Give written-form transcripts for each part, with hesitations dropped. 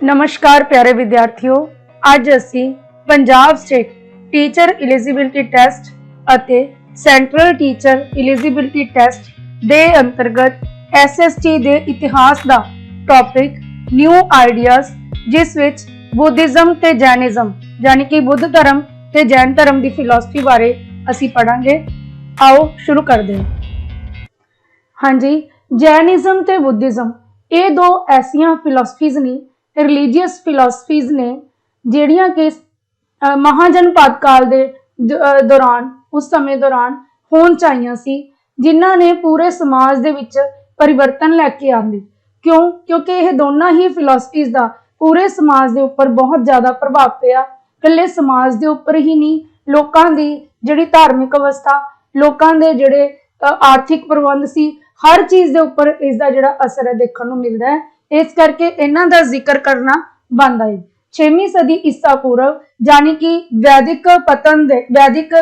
नमस्कार प्यारे विद्यार्थियों, ਅੱਜ ਅਸੀਂ Punjab state teacher eligibility test ਅਤੇ ਸੈਂਟਰਲ ਟੀਚਰ ਐਲੀਜੀਬਿਲਟੀ ਟੈਸਟ ਦੇ ਅੰਤਰਗਤ ਐਸਐਸਟੀ ਦੇ ਇਤਿਹਾਸ ਦਾ ਟੌਪਿਕ ਨਿਊ ਆਈਡੀਆਜ਼, ਜਿਸ ਵਿੱਚ ਬੁੱਧਿਜ਼ਮ ਤੇ ਜੈਨਿਜ਼ਮ ਯਾਨੀ ਕਿ ਬੁੱਧ ਧਰਮ ਤੇ ਜੈਨ ਧਰਮ ਦੀ ਫਿਲਾਸਫੀ ਬਾਰੇ ਅਸੀਂ ਪੜਾਂਗੇ। ਆਓ ਸ਼ੁਰੂ ਕਰਦੇ ਹਾਂ। ਹਾਂਜੀ, ਜੈਨਿਜ਼ਮ ਤੇ ਬੁੱਧਿਜ਼ਮ ਇਹ ਦੋ ਐਸੀਆਂ ਫਿਲਾਸਫੀਜ਼ ਨੇ, ਰਿਲੀਜੀਅਸ ਫਿਲਾਸਫੀਜ਼ ਨੇ ਜਿਹੜੀਆਂ ਕਿ ਮਹਾਜਨਪਦ ਕਾਲ ਦੇ ਦੌਰਾਨ ਉਸ ਸਮੇਂ ਦੌਰਾਨ ਹੋਂਦ 'ਚ ਆਈਆਂ ਸੀ, ਜਿਨ੍ਹਾਂ ਨੇ ਪੂਰੇ ਸਮਾਜ ਦੇ ਵਿੱਚ ਪਰਿਵਰਤਨ ਲੈ ਕੇ ਆਂਦੇ। ਕਿਉਂਕਿ ਇਹ ਦੋਨਾਂ ਹੀ ਫਿਲਾਸਫੀਜ਼ ਦਾ ਪੂਰੇ ਸਮਾਜ ਦੇ ਉੱਪਰ ਬਹੁਤ ਜ਼ਿਆਦਾ ਪ੍ਰਭਾਵ ਪਿਆ। ਇਕੱਲੇ ਸਮਾਜ ਦੇ ਉੱਪਰ ਹੀ ਨਹੀਂ, ਲੋਕਾਂ ਦੀ ਜਿਹੜੀ ਧਾਰਮਿਕ ਅਵਸਥਾ, ਲੋਕਾਂ ਦੇ ਜਿਹੜੇ ਆਰਥਿਕ ਪ੍ਰਬੰਧ ਸੀ, ਹਰ ਚੀਜ਼ ਦੇ ਉੱਪਰ ਇਸ ਦਾ ਜਿਹੜਾ ਅਸਰ ਹੈ ਦੇਖਣ ਨੂੰ ਮਿਲਦਾ ਹੈ। ਇਸ ਕਰਕੇ ਇਹਨਾਂ ਦਾ ਜ਼ਿਕਰ ਕਰਨਾ ਬਣਦਾ ਹੈ। 6ਵੀਂ ਸਦੀ ਈਸਾ ਪੂਰਵ ਯਾਨੀ ਕਿ ਵੈਦਿਕ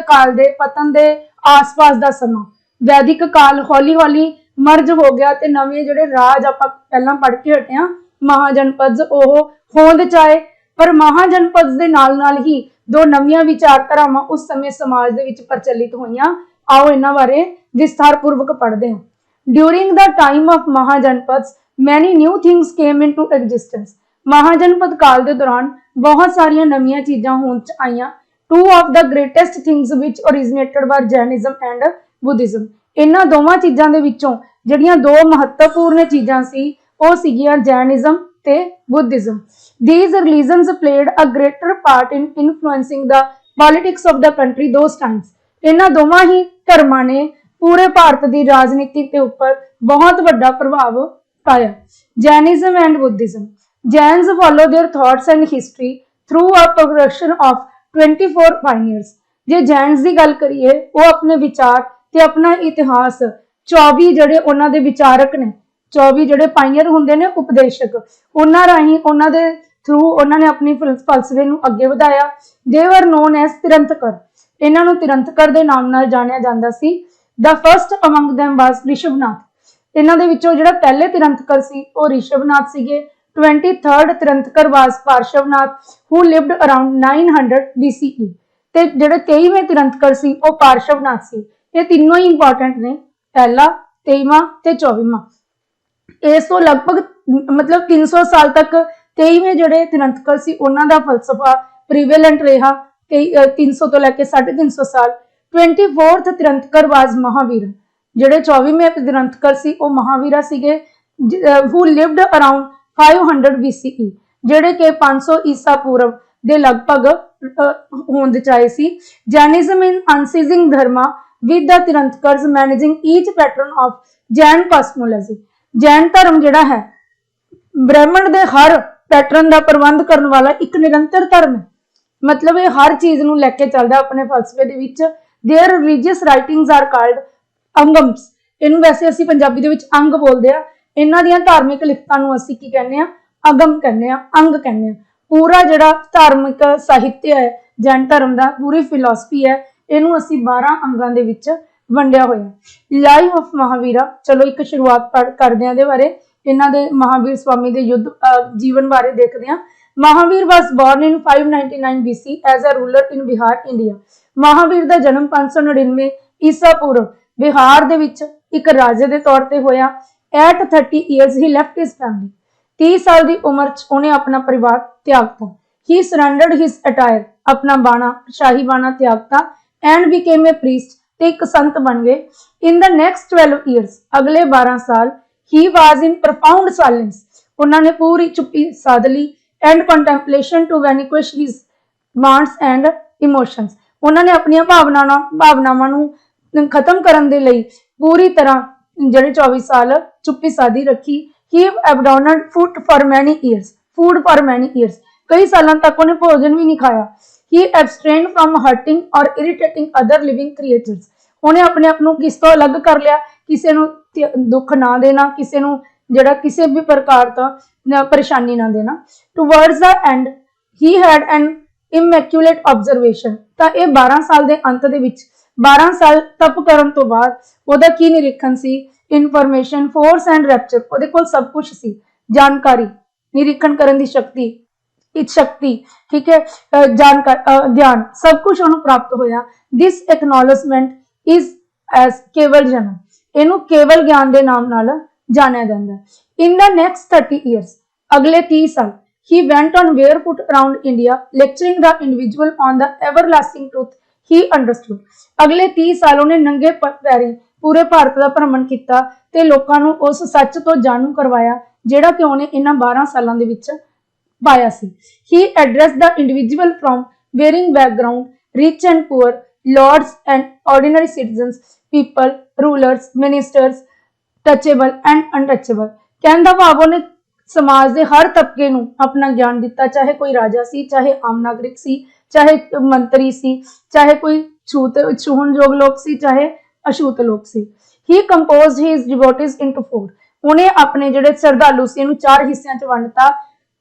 ਕਾਲ ਦੇ ਪਤਨ ਦੇ ਆਸ-ਪਾਸ ਦਾ ਸਮਾਂ। ਵੈਦਿਕ ਕਾਲ ਹੌਲੀ-ਹੌਲੀ ਮਰਜ ਹੋ ਗਿਆ ਤੇ ਨਵੇਂ ਜਿਹੜੇ ਰਾਜ ਆਪਾਂ ਪਹਿਲਾਂ ਪੜ੍ਹ ਕੇ ਹਟੇ ਹਾਂ, ਮਹਾਜਨਪਦ, ਉਹ ਹੋਂਦ 'ਚ ਆਏ। ਪਰ ਮਹਾਜਨਪਦ ਦੇ ਨਾਲ-ਨਾਲ ਹੀ ਦੋ ਨਵੀਆਂ ਵਿਚਾਰਧਾਰਾਵਾਂ ਉਸ ਸਮੇਂ ਸਮਾਜ ਦੇ ਵਿੱਚ ਪ੍ਰਚਲਿਤ ਹੋਈਆਂ। ਆਓ ਇਹਨਾਂ ਬਾਰੇ ਵਿਸਥਾਰਪੂਰਵਕ ਪੜ੍ਹਦੇ ਹਾਂ। During the time of Mahajanapads, many new things came into existence. Mahajanapada ਕਾਲ ਦੇ ਦੌਰਾਨ ਬਹੁਤ ਸਾਰੀਆਂ ਨਵੀਆਂ ਚੀਜ਼ਾਂ ਹੋਂਦ 'ਚ ਆਈਆਂ। Two of the greatest things which originated were Jainism and Buddhism. ਇਹਨਾਂ ਦੋਵਾਂ ਚੀਜ਼ਾਂ ਦੇ ਵਿੱਚੋਂ ਜਿਹੜੀਆਂ ਦੋ ਮਹੱਤਵਪੂਰਨ ਚੀਜ਼ਾਂ ਸੀ, ਉਹ ਸੀਗੀਆਂ ਜੈਨਿਜ਼ਮ ਤੇ ਬੁੱਧਿਜ਼ਮ। These religions played a greater part in influencing the politics of the country those times. ਇਹਨਾਂ ਦੋਵਾਂ ਹੀ ਧਰਮਾਂ ਨੇ ਪੂਰੇ ਭਾਰਤ ਦੀ ਰਾਜਨੀਤੀ ਦੇ ਉੱਪਰ ਬਹੁਤ ਵੱਡਾ ਪ੍ਰਭਾਵ ਪਾਇਆ। Jainism and Buddhism. Jains follow their thoughts and history through a progression of 24 pioneers. ਜੇ ਜੈਨਸ ਦੀ ਗੱਲ ਕਰੀਏ, ਉਹ ਆਪਣੇ ਵਿਚਾਰ ਤੇ ਆਪਣਾ ਇਤਿਹਾਸ 24 ਜਿਹੜੇ ਉਹਨਾਂ ਦੇ ਵਿਚਾਰਕ ਨੇ, 24 ਜਿਹੜੇ ਪਾਇਨੀਅਰ ਹੁੰਦੇ ਨੇ, ਉਪਦੇਸ਼ਕ, ਉਹਨਾਂ ਰਾਹੀਂ, ਉਹਨਾਂ ਦੇ ਥਰੂ ਉਹਨਾਂ ਨੇ ਆਪਣੀ ਫਲਸਫੇ ਨੂੰ ਅੱਗੇ ਵਧਾਇਆ। They were known as ਤਿਰੰਤਕਰ। ਇਹਨਾਂ ਨੂੰ ਤਿਰੰਤਕਰ ਦੇ ਨਾਮ ਨਾਲ ਜਾਣਿਆ ਜਾਂਦਾ ਸੀ। The first among them was ਰਿਸ਼ਭਨਾਥ। ਇਹਨਾਂ ਦੇ ਵਿੱਚੋਂ ਜਿਹੜਾ ਪਹਿਲੇ ਤਿਰੰਤਕਰ ਸੀ ਉਹ ਰਿਸ਼ਭਨਾਥ ਸੀਗੇ। 23rd ਤਿਰੰਤਕਰ was ਪਾਰਸ਼ਵਨਾਥ, who lived around 900 BCE। ਤੇ ਜਿਹੜੇ 23ਵੇਂ ਤਿਰੰਤਕਰ ਸੀ ਉਹ ਪਾਰਸ਼ਵਨਾਥ ਸੀ। ਇਹ ਤਿੰਨੋਂ ਹੀ ਇੰਪੋਰਟੈਂਟ ਨੇ, ਪਹਿਲਾ, 23ਵਾਂ ਤੇ 24ਵਾਂ। ਇਸ ਤੋਂ ਲਗਭਗ 300 ਸਾਲ ਤੱਕ 23ਵੇਂ ਜਿਹੜੇ ਤਿਰੰਤਕਰ ਸੀ ਉਹਨਾਂ ਦਾ ਫਲਸਫਾ ਪ੍ਰੀਵੇਲੈਂਟ ਰਿਹਾ। 300 ਤੋਂ ਲੈ ਕੇ 350 ਸਾਲ। 24th ਤਿਰੰਤਕਰ was Mahavir. ਜਿਹੜੇ 24ਵੇਂ ਤਿਰੰਤਕਰ ਸੀ ਉਹ ਮਹਾਵੀਰਾ ਸੀਗੇ, who lived around 500 BCE, ਜਿਹੜੇ ਕਿ 500 ਈਸਾ ਪੂਰਵ ਦੇ ਲਗਭਗ ਹੋਂਦ 'ਚ ਆਏ ਸੀ। Jainism in unceasing dharma with the tirthankaras managing each pattern of Jain cosmology। ਜੈਨ ਧਰਮ ਜਿਹੜਾ ਹੈ ਬ੍ਰਹਿਮੰਡ ਦੇ ਹਰ ਪੈਟਰਨ ਦਾ ਪ੍ਰਬੰਧ ਕਰਨ ਵਾਲਾ ਇੱਕ ਨਿਰੰਤਰ ਧਰਮ ਹੈ। ਮਤਲਬ ਇਹ ਹਰ ਚੀਜ਼ ਨੂੰ ਲੈ ਕੇ ਚੱਲਦਾ ਆਪਣੇ ਫਲਸਫੇ ਦੇ ਵਿੱਚ। Their religious writings are called ਅੰਗਮਸ। ਇਹਨੂੰ ਵੈਸੇ ਅਸੀਂ ਪੰਜਾਬੀ ਦੇ ਵਿੱਚ ਅੰਗ ਬੋਲਦੇ ਆ। ਇਹਨਾਂ ਦੀਆਂ ਧਾਰਮਿਕ ਲਿਖਤਾਂ ਨੂੰ ਅਸੀਂ ਕੀ ਕਹਿੰਦੇ ਆ? ਅਗਮ ਕਹਿੰਦੇ ਆ, ਅੰਗ ਕਹਿੰਦੇ ਆ। ਪੂਰਾ ਜਿਹੜਾ ਧਾਰਮਿਕ ਸਾਹਿਤ ਹੈ ਜੈਨ ਧਰਮ ਦਾ, ਪੂਰੀ ਫਿਲਾਸਫੀ ਹੈ, ਇਹਨੂੰ ਅਸੀਂ 12 ਅੰਗਾਂ ਦੇ ਵਿੱਚ ਵੰਡਿਆ ਹੋਇਆ। Life of Mahavira. ਚਲੋ ਇੱਕ ਸ਼ੁਰੂਆਤ ਕਰਦੇ ਆ ਇਹਦੇ ਬਾਰੇ, ਇਹਨਾਂ ਦੇ ਮਹਾਵੀਰ ਸਵਾਮੀ ਦੇ ਜੀਵਨ ਬਾਰੇ ਦੇਖਦੇ ਆ। Mahavir was born in 599 BC as a ruler in Bihar, India। Mahavir ਦਾ ਜਨਮ 599 ਈਸਾ ਪੂਰਵ ਬਿਹਾਰ ਦੇ ਵਿੱਚ ਇੱਕ ਰਾਜੇ ਦੇ ਤੌਰ ਤੇ ਹੋਇਆ। At 30 years he left his family। 30 ਸਾਲ ਦੀ ਉਮਰ 'ਚ ਉਹਨੇ ਆਪਣਾ ਪਰਿਵਾਰ ਤਿਆਗਤਾ। He surrendered his attire, ਆਪਣਾ ਬਾਣਾ, ਸ਼ਾਹੀ ਬਾਣਾ ਤਿਆਗਤਾ, and became a priest, ਤੇ ਇੱਕ ਸੰਤ ਬਣ ਗਏ। In the next 12 years, ਅਗਲੇ 12 ਸਾਲ, he was in profound silence। ਉਹਨਾਂ ਨੇ ਪੂਰੀ ਚੁੱਪੀ ਸਾਧ ਲਈ। And contemplation to vanquish his wants and emotions। ਉਹਨਾਂ ਨੇ ਆਪਣੀਆਂ ਭਾਵਨਾਵਾਂ ਨੂੰ ਖਤਮ ਕਰਨ ਦੇ ਲਈ ਪੂਰੀ ਤਰ੍ਹਾਂ ਜਿਹੜੇ 24 ਸਾਲ ਚੁੱਪੀ ਸਾਧੀ ਰੱਖੀ। He abandoned food for many years। ਕਈ ਸਾਲਾਂ ਤੱਕ ਉਹਨੇ ਭੋਜਨ ਵੀ ਨਹੀਂ ਖਾਇਆ। He abstained from hurting or irritating other living creatures। ਉਹਨੇ ਆਪਣੇ ਆਪ ਨੂੰ ਕਿਸ ਤੋਂ ਅਲੱਗ ਕਰ ਲਿਆ, ਕਿਸੇ ਨੂੰ ਦੁੱਖ ਨਾ ਦੇਣਾ, ਕਿਸੇ ਨੂੰ ਜਿਹੜਾ ਕਿਸੇ ਵੀ ਪ੍ਰਕਾਰ ਦਾ ਪਰੇਸ਼ਾਨੀ ਨਾ ਦੇਣਾ। Towards the end he had an immaculate observation। ਤਾਂ ਇਹ 12 ਸਾਲ ਦੇ ਅੰਤ ਦੇ ਵਿੱਚ, 12 ਸਾਲ ਤਪ ਕਰਨ ਤੋਂ ਬਾਅਦ ਉਹਦਾ ਕੀ ਨਿਰੀਖਣ ਸੀ? Information, force and rapture. ਉਹਦੇ ਕੋਲ ਸਭ ਕੁਝ ਸੀ, ਜਾਣਕਾਰੀ, निरीक्षण करने की शक्ति, शक्ति, ठीक है, जानकार ज्ञान, सब कुछ ਉਹਨੂੰ प्राप्त होया। दिस एक्नॉलेजमेंट इज एज केवल जन्म, ਇਹਨੂੰ केवल ज्ञान ਦੇ ਨਾਮ ਨਾਲ ਜਾਣਿਆ ਜਾਂਦਾ ਹੈ। In the next 30 years, अगले 30 साल, he went on barefoot around India, lecturing the individual on the everlasting truth he understood। अगले 30 साल ਉਹਨੇ ਨੰਗੇ ਪੈਰੀ ਪੂਰੇ ਭਾਰਤ ਦਾ ਭ੍ਰਮਣ ਕੀਤਾ ਤੇ ਲੋਕਾਂ ਨੂੰ ਉਸ ਸੱਚ ਤੋਂ ਜਾਣੂ ਕਰਵਾਇਆ ਜਿਹੜਾ ਕਿ ਉਹਨੇ ਇਹਨਾਂ 12 ਸਾਲਾਂ ਦੇ ਵਿੱਚ ਪਾਇਆ ਸੀ। He addressed the individual from varying background, rich and poor, lords and ordinary citizens, people, rulers, ministers, touchable and untouchable। कहने का भाव ਉਹਨੇ ਸਮਾਜ ਦੇ ਹਰ ਤਬਕੇ ਨੂੰ ਆਪਣਾ ਗਿਆਨ ਦਿੱਤਾ, ਚਾਹੇ ਕੋਈ ਰਾਜਾ ਸੀ, ਚਾਹੇ ਆਮ ਨਾਗਰਿਕ ਸੀ, ਚਾਹੇ ਮੰਤਰੀ ਸੀ, ਚਾਹੇ ਕੋਈ ਛੂਹਣਯੋਗ ਲੋਕ ਸੀ, ਚਾਹੇ ਅਛੂਤ ਲੋਕ ਸੀ। He composed his devotees into 4। ਉਹਨੇ ਆਪਣੇ ਜਿਹੜੇ ਸ਼ਰਧਾਲੂ ਸੀ ਇਹਨੂੰ 4 ਹਿੱਸਿਆਂ 'ਚ ਵੰਡਤਾ।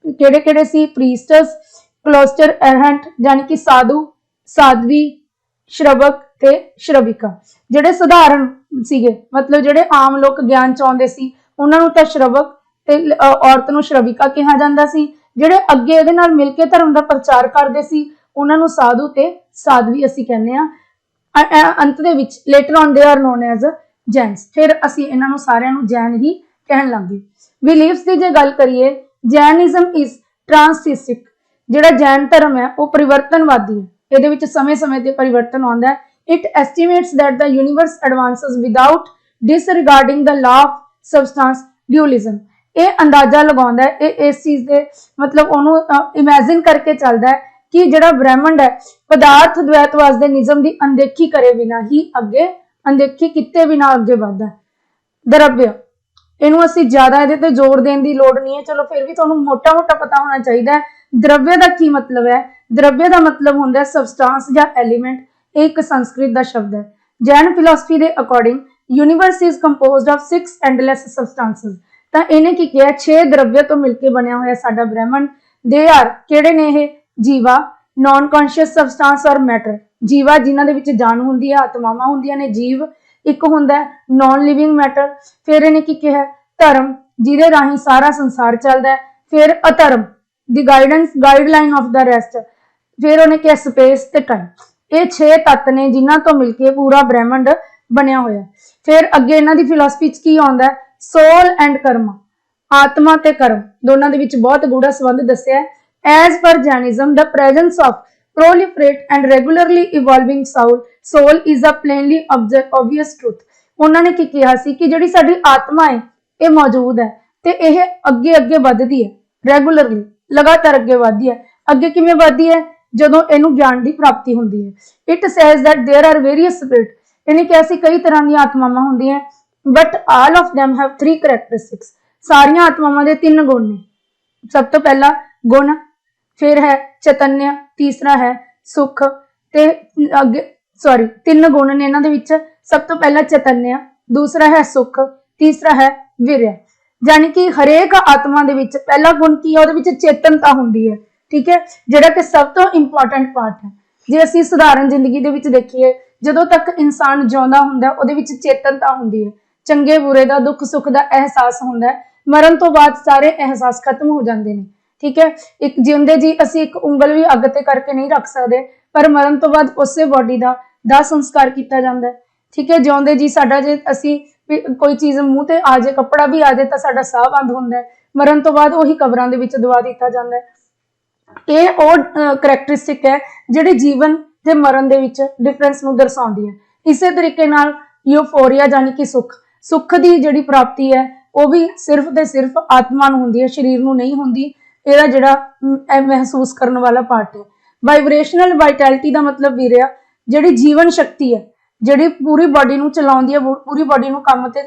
ਕਿਹੜੇ ਕਿਹੜੇ ਸੀ? ਪ੍ਰੀਸਟਸ, ਕਲੋਸਟਰ ਐਰਹੈਂਟ ਯਾਨੀ ਕਿ ਸਾਧੂ, ਸਾਧਵੀ, ਸ਼੍ਰਵਕ ਤੇ ਸ਼੍ਰਵਿਕਾ। ਜਿਹੜੇ ਸਧਾਰਨ ਸੀਗੇ, ਮਤਲਬ ਜਿਹੜੇ ਆਮ ਲੋਕ ਗਿਆਨ ਚਾਹੁੰਦੇ ਸੀ ਉਹਨਾਂ ਨੂੰ ਤਾਂ ਸ਼੍ਰਵਕ ਤੇ ਔਰਤ ਨੂੰ ਸ਼੍ਰਵਿਕਾ ਕਿਹਾ ਜਾਂਦਾ ਸੀ। ਜਿਹੜੇ ਅੱਗੇ ਇਹਦੇ ਨਾਲ ਮਿਲ ਕੇ ਧਰਮ ਦਾ ਪ੍ਰਚਾਰ ਕਰਦੇ ਸੀ ਉਹਨਾਂ ਨੂੰ ਸਾਧੂ ਤੇ ਸਾਧਵੀ ਅਸੀਂ ਕਹਿੰਦੇ ਆ। ਅੰਤ ਦੇ ਵਿੱਚ later on they are known as Jains, ਫਿਰ ਅਸੀਂ ਇਹਨਾਂ ਨੂੰ ਸਾਰਿਆਂ ਨੂੰ ਜੈਨ ਹੀ ਕਹਿਣ ਲੱਗ ਗਏ। ਬਿਲੀਫਸ ਦੀ ਜੇ ਗੱਲ ਕਰੀਏ, ਜੈਨਿਜ਼ਮ ਇਜ਼ ਟ੍ਰਾਂਸਿਸਟਿਕ। ਜਿਹੜਾ ਜੈਨ ਧਰਮ ਹੈ ਉਹ ਪਰਿਵਰਤਨਵਾਦੀ ਹੈ, ਇਹਦੇ ਵਿੱਚ ਸਮੇਂ-ਸਮੇਂ ਤੇ ਪਰਿਵਰਤਨ ਆਉਂਦਾ ਹੈ। It estimates that the universe advances without disregarding the law of substance dualism। ਇਹ ਅੰਦਾਜ਼ਾ ਲਗਾਉਂਦਾ ਹੈ, ਇਹ ਇਸ ਚੀਜ਼ ਦੇ ਮਤਲਬ ਉਹਨੂੰ ਇਮੇਜਿਨ ਕਰਕੇ ਚੱਲਦਾ ਹੈ ਕਿ ਜਿਹੜਾ ਬ੍ਰਹਿਮੰਡ ਹੈ ਪਦਾਰਥ द्वैतवाद ਦੇ ਨਿਯਮ ਦੀ ਅਣਦੇਖੀ ਕਰੇ ਬਿਨਾ ਹੀ ਅੱਗੇ, ਅਣਦੇਖੀ ਕੀਤੇ ਬਿਨਾ ਅੱਗੇ ਵਧਦਾ ਹੈ। ਦਰਵਯ, ਇਹਨੂੰ ਅਸੀਂ ਜ਼ਿਆਦਾ ਇਹਦੇ ਤੇ ਜ਼ੋਰ ਦੇਣ ਦੀ ਲੋੜ ਨਹੀਂ ਹੈ, ਚਲੋ ਫਿਰ ਵੀ ਤੁਹਾਨੂੰ ਮੋਟਾ-ਮੋਟਾ ਪਤਾ ਹੋਣਾ ਚਾਹੀਦਾ ਹੈ। द्रव्य ਦਾ ਕੀ ਮਤਲਬ ਹੈ? द्रव्य ਦਾ ਮਤਲਬ ਹੁੰਦਾ ਹੈ ਸਬਸਟੈਂਸ ਜਾਂ ਐਲੀਮੈਂਟ। ਇਹ ਇੱਕ ਸੰਸਕ੍ਰਿਤ ਦਾ ਸ਼ਬਦ ਹੈ। ਜੈਨ ਫਿਲਾਸਫੀ ਦੇ according universe is composed of 6 endless substances. ਤਾਂ ਇਹਨੇ ਕੀ ਕਿਹਾ? 6 द्रव्य ਤੋਂ ਮਿਲ ਕੇ ਬਣਿਆ ਹੋਇਆ ਸਾਡਾ ਬ੍ਰਹਿਮੰਡ। ਦੇ ਆਰ, ਕਿਹੜੇ ਨੇ ਇਹ? ਜੀਵਾ, ਨॉन ਕੌਨਸ਼ੀਅਸ ਸਬਸਟੈਂਸ ਔਰ ਮੈਟਰ। ਜੀਵਾ ਜਿਨ੍ਹਾਂ ਦੇ ਵਿੱਚ ਜਾਨ ਹੁੰਦੀ ਹੈ, ਆਤਮਾਵਾਂ ਹੁੰਦੀਆਂ ਨੇ, ਜੀਵ। ਇੱਕ ਹੁੰਦਾ ਹੈ ਨॉन ਲਿਵਿੰਗ ਮੈਟਰ। ਫਿਰ ਇਹਨੇ ਕੀ ਕਿਹਾ? ਧਰਮ, ਜਿਹਦੇ ਰਾਹੀਂ ਸਾਰਾ ਸੰਸਾਰ ਚੱਲਦਾ ਹੈ। ਫਿਰ ਅਧਰਮ, ਦੀ ਗਾਈਡਲਾਈਨ ਆਫ ਦਾ ਰੈਸਟ। ਫਿਰ ਉਹਨੇ ਕਿਹਾ ਸਪੇਸ ਤੇ ਟਾਈਮ। ਇਹ 6 ਤੱਤ ਨੇ ਜਿਨ੍ਹਾਂ ਤੋਂ ਮਿਲ ਕੇ ਪੂਰਾ ਬ੍ਰਹਿਮੰਡ ਬਣਿਆ ਹੋਇਆ। ਫਿਰ ਅੱਗੇ ਇਹਨਾਂ ਦੀ ਫਿਲਾਸਫੀ 'ਚ ਕੀ ਆਉਂਦਾ ਹੈ? ਸੋਲ ਐਂਡ ਕਰਮਾ, ਆਤਮਾ ਤੇ ਕਰਮ ਦੋਨਾਂ ਦੇ ਵਿੱਚ ਬਹੁਤ ਗੂੜਾ ਸੰਬੰਧ ਦੱਸਿਆ ਹੈ। As per Jainism the presence of proliferate and regularly evolving soul is a plainly obvious truth। ਉਹਨਾਂ ਨੇ ਕੀ ਕਿਹਾ ਸੀ ਕਿ ਜਿਹੜੀ ਸਾਡੀ ਆਤਮਾ ਹੈ ਇਹ ਮੌਜੂਦ ਹੈ ਤੇ ਇਹ ਅੱਗੇ ਵੱਧਦੀ ਹੈ, ਰੈਗੂਲਰਲੀ ਲਗਾਤਾਰ ਅੱਗੇ ਵਧਦੀ ਹੈ। ਅੱਗੇ ਕਿਵੇਂ ਵਧਦੀ ਹੈ? ਜਦੋਂ ਇਹਨੂੰ ਗਿਆਨ ਦੀ ਪ੍ਰਾਪਤੀ ਹੁੰਦੀ ਹੈ। It says that there are various spirit। ਇਹਨੇ ਕਿਹਾ ਸੀ ਕਈ ਤਰ੍ਹਾਂ ਦੀਆਂ ਆਤਮਾਵਾਂ ਹੁੰਦੀਆਂ but all of them have 3 characteristics। ਸਾਰੀਆਂ ਆਤਮਾਵਾਂ ਦੇ 3 ਗੁਣ ਨੇ। ਸਭ ਤੋਂ ਪਹਿਲਾ ਗੁਣ, फिर है चैतन्य, तीसरा है सुख ते अगे 3 गुण ने इन्हां दे विच। सब तो पहला चैतन्य, दूसरा है सुख, तीसरा है वीर्य। यानी कि हरेक आत्मा दे विच पहला गुण की है? उहदे विच चेतनता हुंदी है, ठीक है, जिहड़ा कि सब तो इंपॉर्टेंट पार्ट है। जे असीं सधारण जिंदगी दे विच देखीए, जदों तक इंसान जिउंदा हुंदा उहदे विच चेतनता हुंदी है, चंगे बुरे दा, दुख सुख दा एहसास हुंदा है। मरण तो बाद सारे एहसास खत्म हो जाते हैं, ठीक है। एक जिंदे जी असी एक उंगल भी अग ते करके नहीं रख सकते, पर मरण तो बाद उसे बॉडी का दाह संस्कार किया जाता है, ठीक है। जिउंदे जी साडा जे असी कोई चीज़ मूँह ते आ जाए, कपड़ा भी आ जाए तो साडा साह बंद होंदा है, मरण तो बाद उही कबरां दे विच दबा दिता जाता है। ये वो करैक्टरिस्टिक है जिहड़ी जीवन ते मरण दे विच डिफरेंस नूं दर्शाउंदी है। इसे तरीके नाल यूफोरिया यानी कि सुख की जिहड़ी प्राप्ति है वो भी सिर्फ ते सिर्फ आत्मा नूं हुंदी है, शरीर नूं नहीं हुंदी। ਇਹਦਾ ਜਿਹੜਾ महसूस करने वाला पार्ट है। वाइब्रेशनल वाइटैलिटी का मतलब वीर्य, ਜਿਹੜੀ ਜੀਵਨ ਸ਼ਕਤੀ ਹੈ, ਜਿਹੜੀ ਪੂਰੀ ਬਾਡੀ ਨੂੰ ਚਲਾਉਂਦੀ ਹੈ, ਪੂਰੀ ਬਾਡੀ ਨੂੰ ਕੰਮ ਤੇ